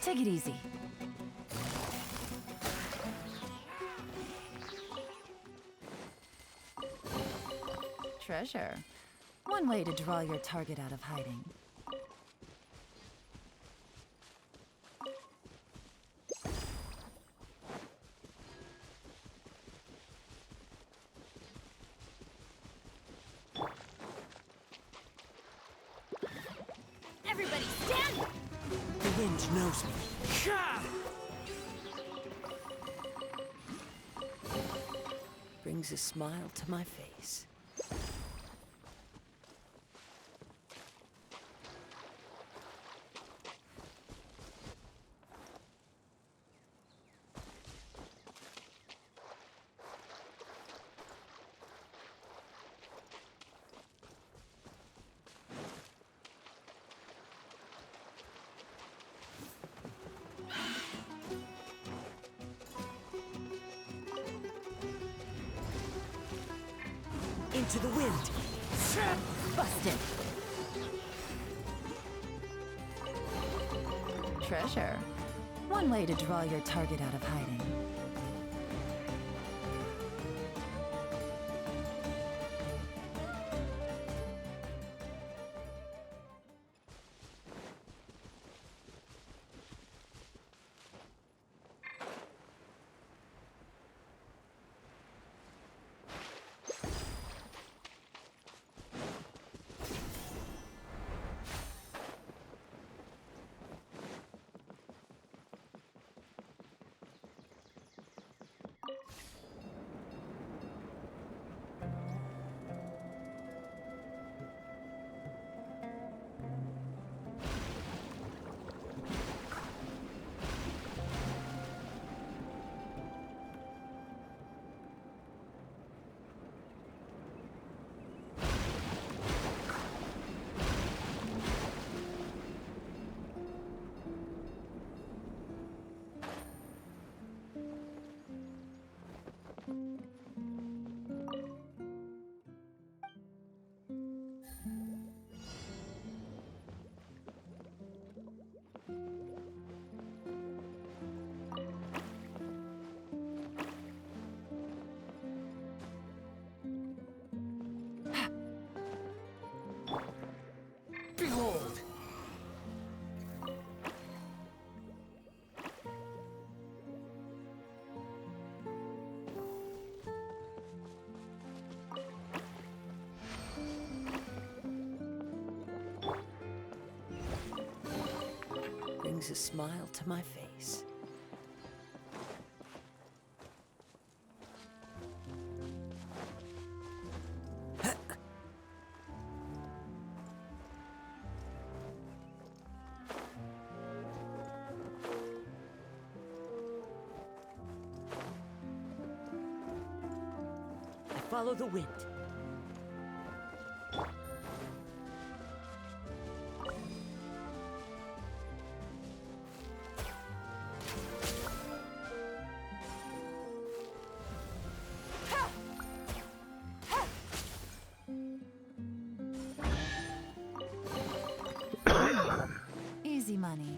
Take it easy. Treasure. One way to draw your target out of hiding. Everybody stand! The wind knows me. Brings a smile to my face. Into the wind. Busted. Treasure. One way to draw your target out of hiding. brings a smile to my face. I follow the wind. Easy money.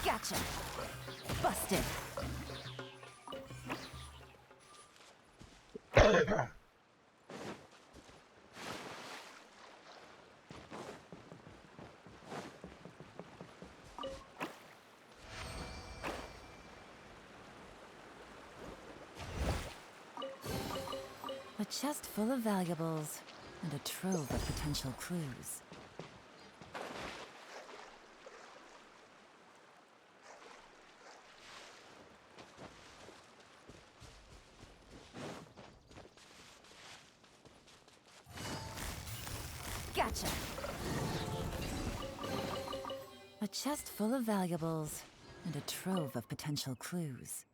Gotcha. Busted. A chest full of valuables and a trove of potential clues. Gotcha. A chest full of valuables and a trove of potential clues.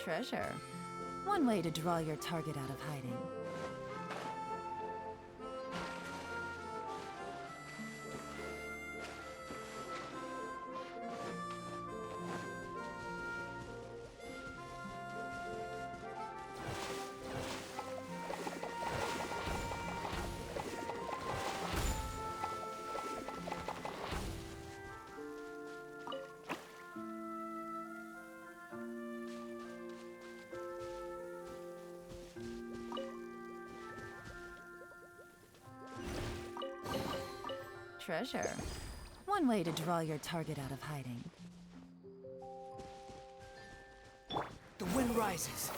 Treasure. One way to draw your target out of hiding. Treasure. One way to draw your target out of hiding. The wind rises.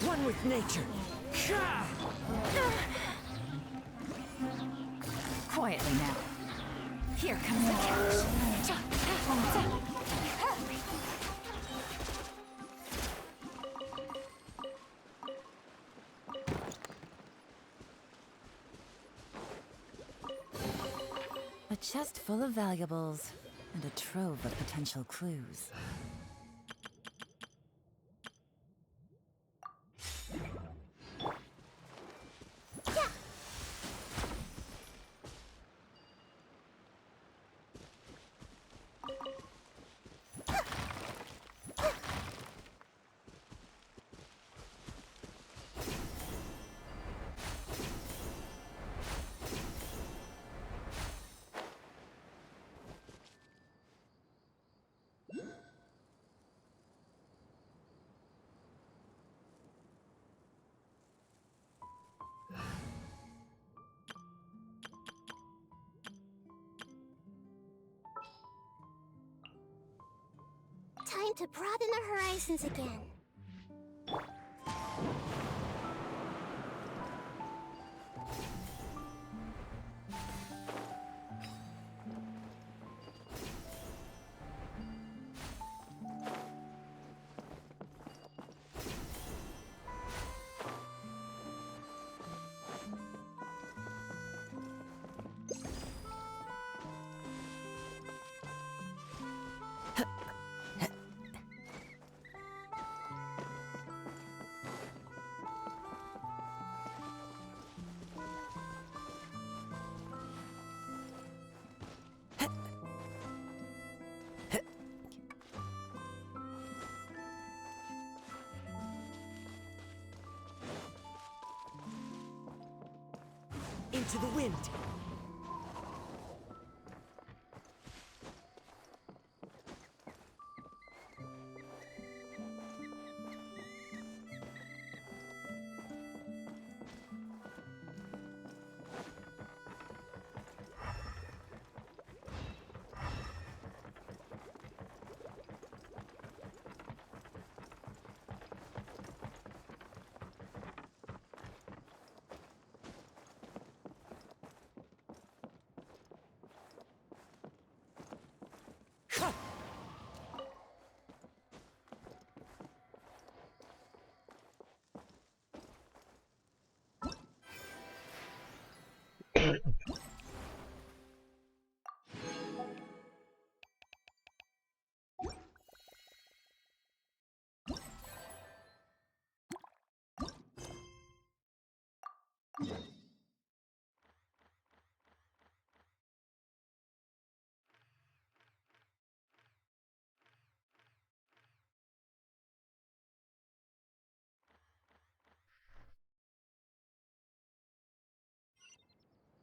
One with nature. Quietly now. Here comes the catch. A chest full of valuables And a trove of potential clues. Time to broaden our horizons again. Into the wind.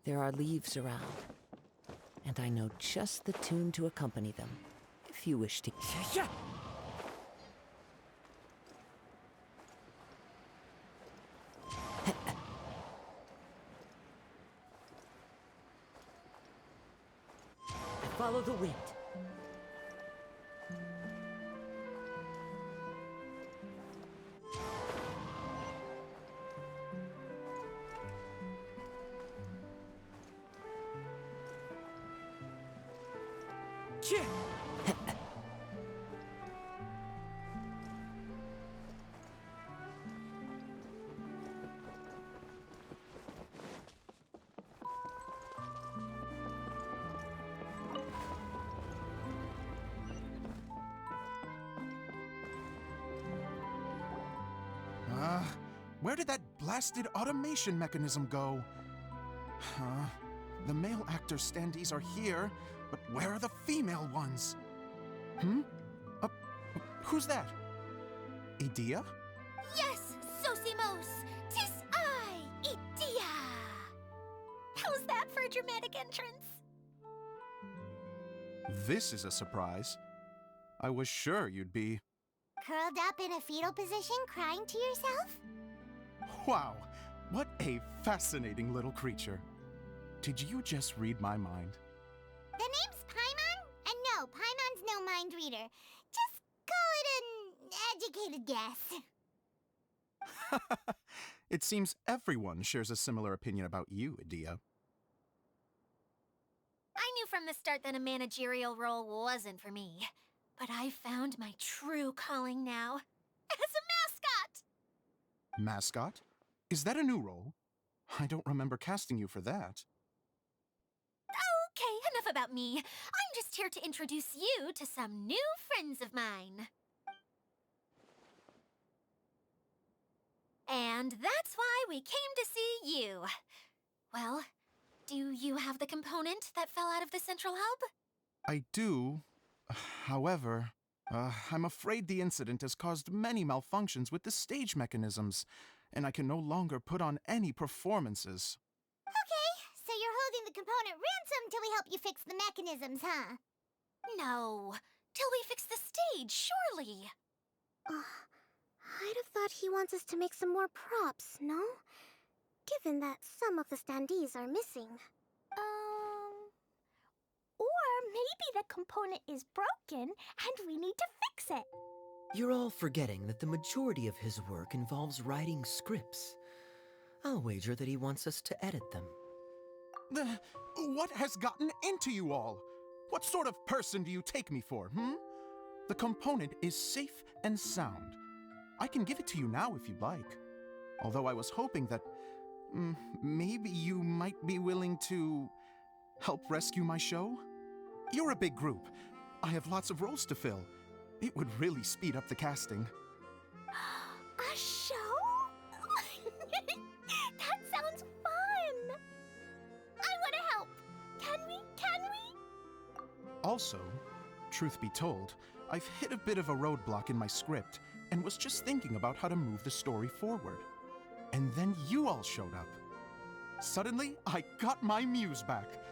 There are leaves around, and I know just the tune to accompany them, if you wish to. Follow the wind. Where did that blasted automation mechanism go? Huh? The male actor standees are here, but where are the female ones? Who's that? Idea? Yes, Sosimos! 'Tis I, Idea! How's that for a dramatic entrance? This is a surprise. I was sure you'd be... Curled up in a fetal position, crying to yourself? Wow, what a fascinating little creature. Did you just read my mind? The name's Paimon? And no, Paimon's no mind reader. Just call it an educated guess. It seems everyone shares a similar opinion about you, Idea. I knew from the start that a managerial role wasn't for me. But I found my true calling now. As a mascot! Mascot? Is that a new role? I don't remember casting you for that. Okay, enough about me. I'm just here to introduce you to some new friends of mine. And that's why we came to see you. Well, do you have the component that fell out of the central hub? I do. However, I'm afraid the incident has caused many malfunctions with the stage mechanisms, and I can no longer put on any performances. Okay, so you're holding the component ransom till we help you fix the mechanisms, huh? No, till we fix the stage, surely. I'd have thought he wants us to make some more props, no? Given that some of the standees are missing. Or maybe the component is broken and we need to fix it. You're all forgetting that the majority of his work involves writing scripts. I'll wager that he wants us to edit them. What has gotten into you all? What sort of person do you take me for, The component is safe and sound. I can give it to you now if you'd like. Although I was hoping that maybe you might be willing to help rescue my show? You're a big group. I have lots of roles to fill. It would really speed up the casting. A show? That sounds fun! I want to help! Can we? Also, truth be told, I've hit a bit of a roadblock in my script and was just thinking about how to move the story forward. And then you all showed up. Suddenly, I got my muse back.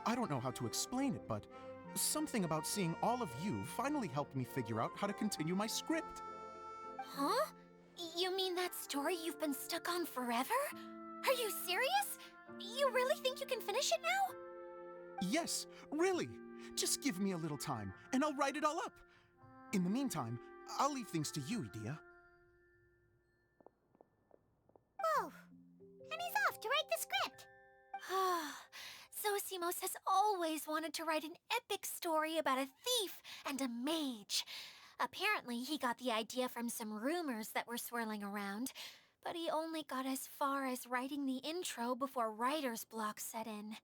I don't know how to explain it, but something about seeing all of you finally helped me figure out how to continue my script. Huh? You mean that story you've been stuck on forever? Are you serious? You really think you can finish it now? Yes, really. Just give me a little time, and I'll write it all up. In the meantime, I'll leave things to you, Edea. Whoa! And he's off to write the script! Zosimos has always wanted to write an epic story about a thief and a mage. Apparently, he got the idea from some rumors that were swirling around, but he only got as far as writing the intro before writer's block set in.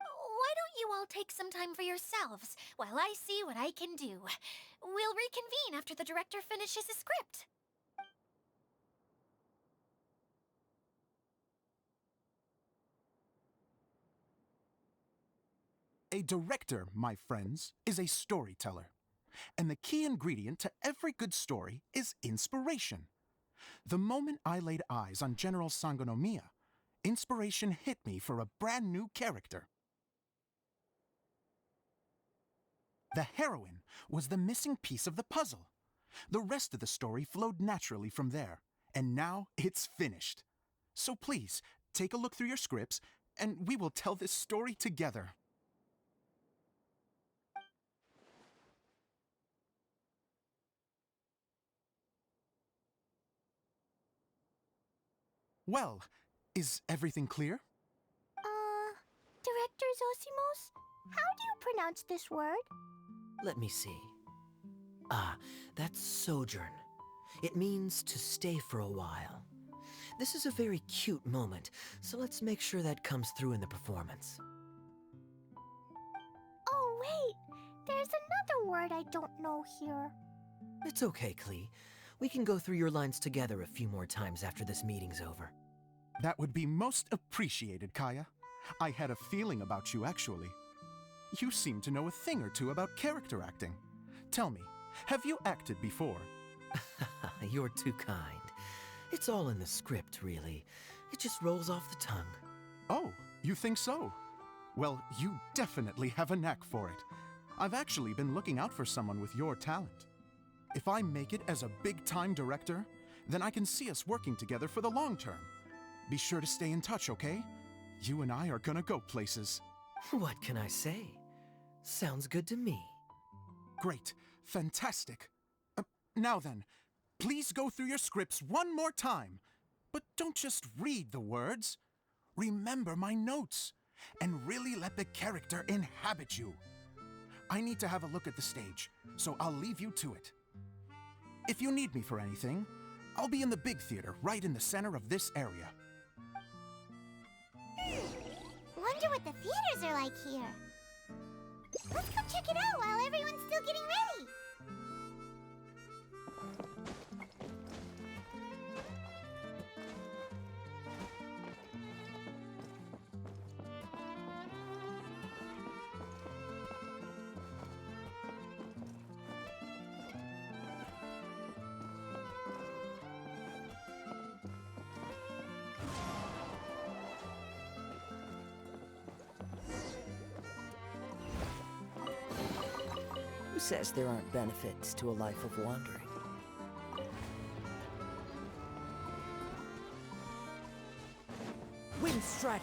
Why don't you all take some time for yourselves while I see what I can do? We'll reconvene after the director finishes his script. A director, my friends, is a storyteller. And the key ingredient to every good story is inspiration. The moment I laid eyes on General Sangonomiya, inspiration hit me for a brand new character. The heroine was the missing piece of the puzzle. The rest of the story flowed naturally from there, and now it's finished. So please, take a look through your scripts, and we will tell this story together. Well, is everything clear? Director Zosimos, how do you pronounce this word? Let me see. That's sojourn. It means to stay for a while. This is a very cute moment, so let's make sure that comes through in the performance. Oh, wait! There's another word I don't know here. It's okay, Klee. We can go through your lines together a few more times after this meeting's over. That would be most appreciated, Kaya. I had a feeling about you, actually. You seem to know a thing or two about character acting. Tell me, have you acted before? You're too kind. It's all in the script, really. It just rolls off the tongue. Oh, you think so? Well, you definitely have a knack for it. I've actually been looking out for someone with your talent. If I make it as a big-time director, then I can see us working together for the long term. Be sure to stay in touch, okay? You and I are gonna go places. What can I say? Sounds good to me. Great. Fantastic. Now then, please go through your scripts one more time. But don't just read the words. Remember my notes, and really let the character inhabit you. I need to have a look at the stage, so I'll leave you to it. If you need me for anything, I'll be in the big theater right in the center of this area. Wonder what the theaters are like here. Let's go check it out while everyone's still getting ready. Who says there aren't benefits to a life of wandering? Windstrider!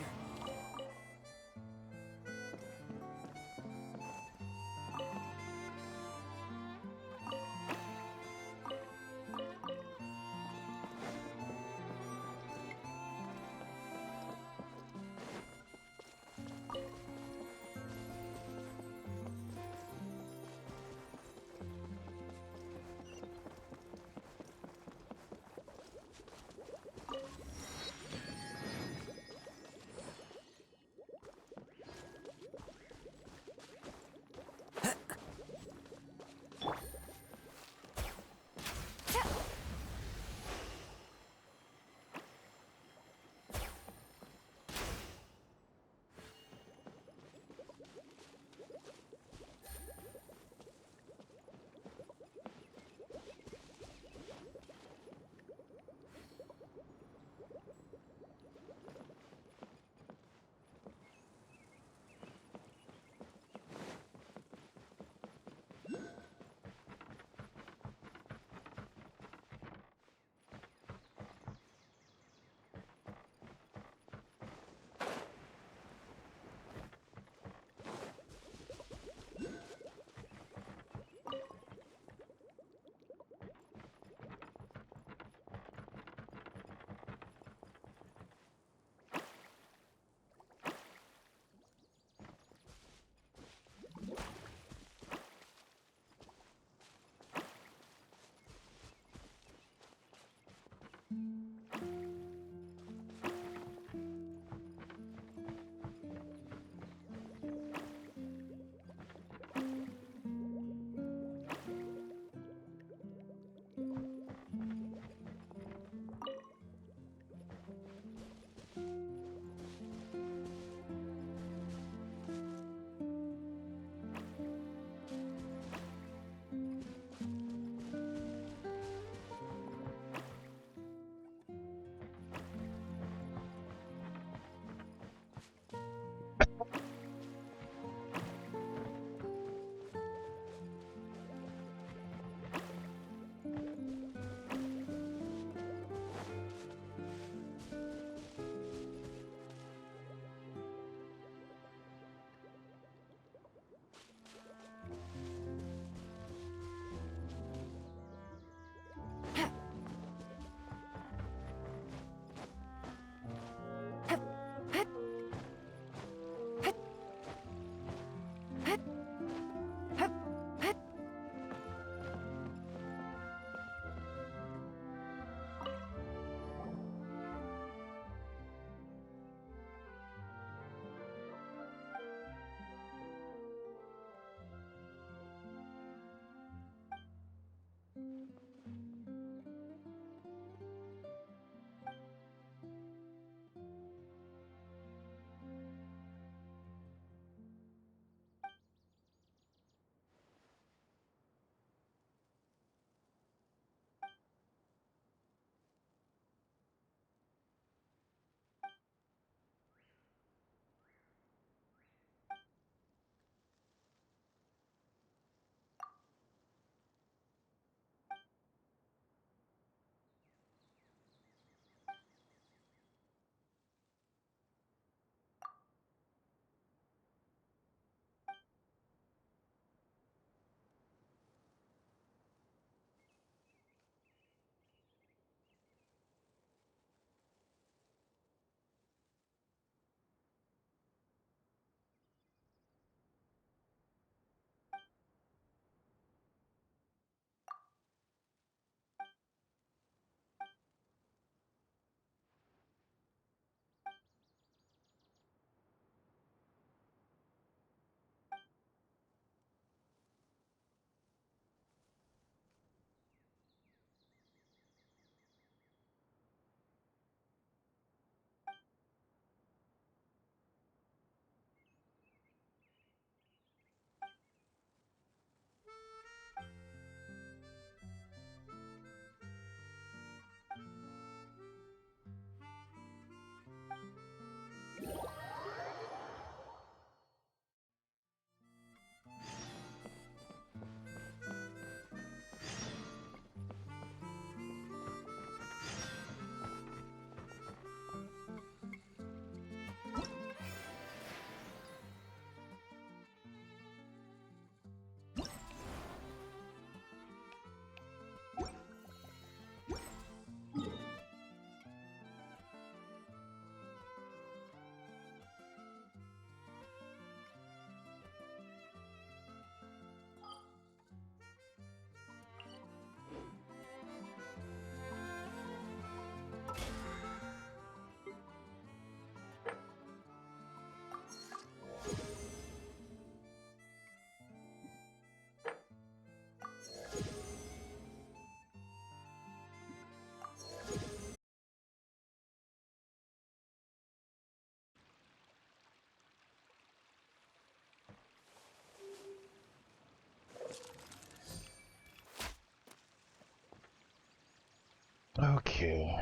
Okay.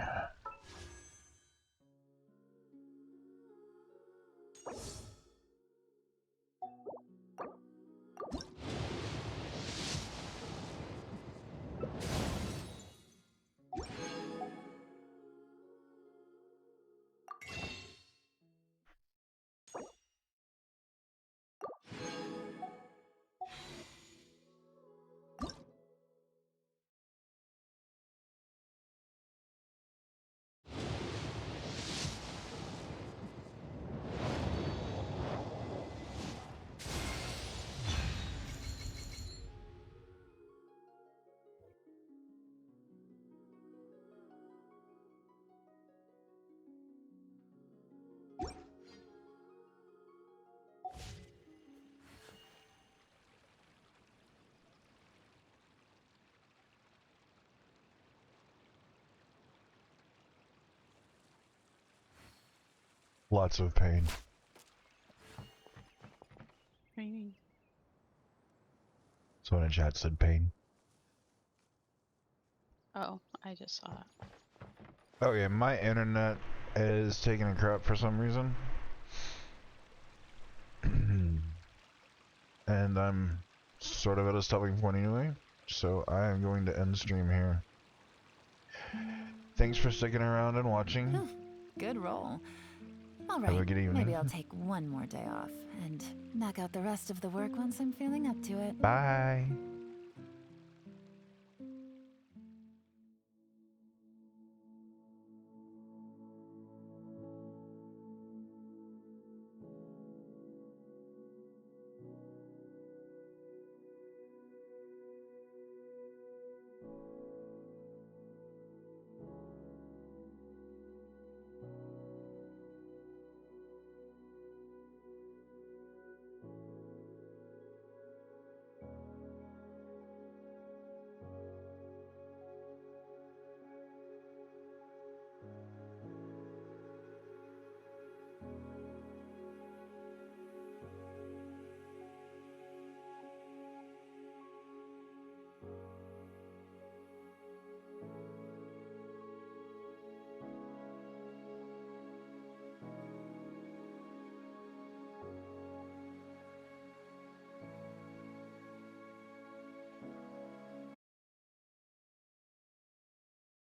Lots of pain. What do you mean? Someone in chat said pain. Oh, I just saw that. Okay, my internet is taking a crap for some reason. And I'm sort of at a stopping point anyway, so I am going to end stream here. Thanks for sticking around and watching. Good roll. All Have a right, good evening. maybe I'll take one more day off and knock out the rest of the work once I'm feeling up to it. Bye.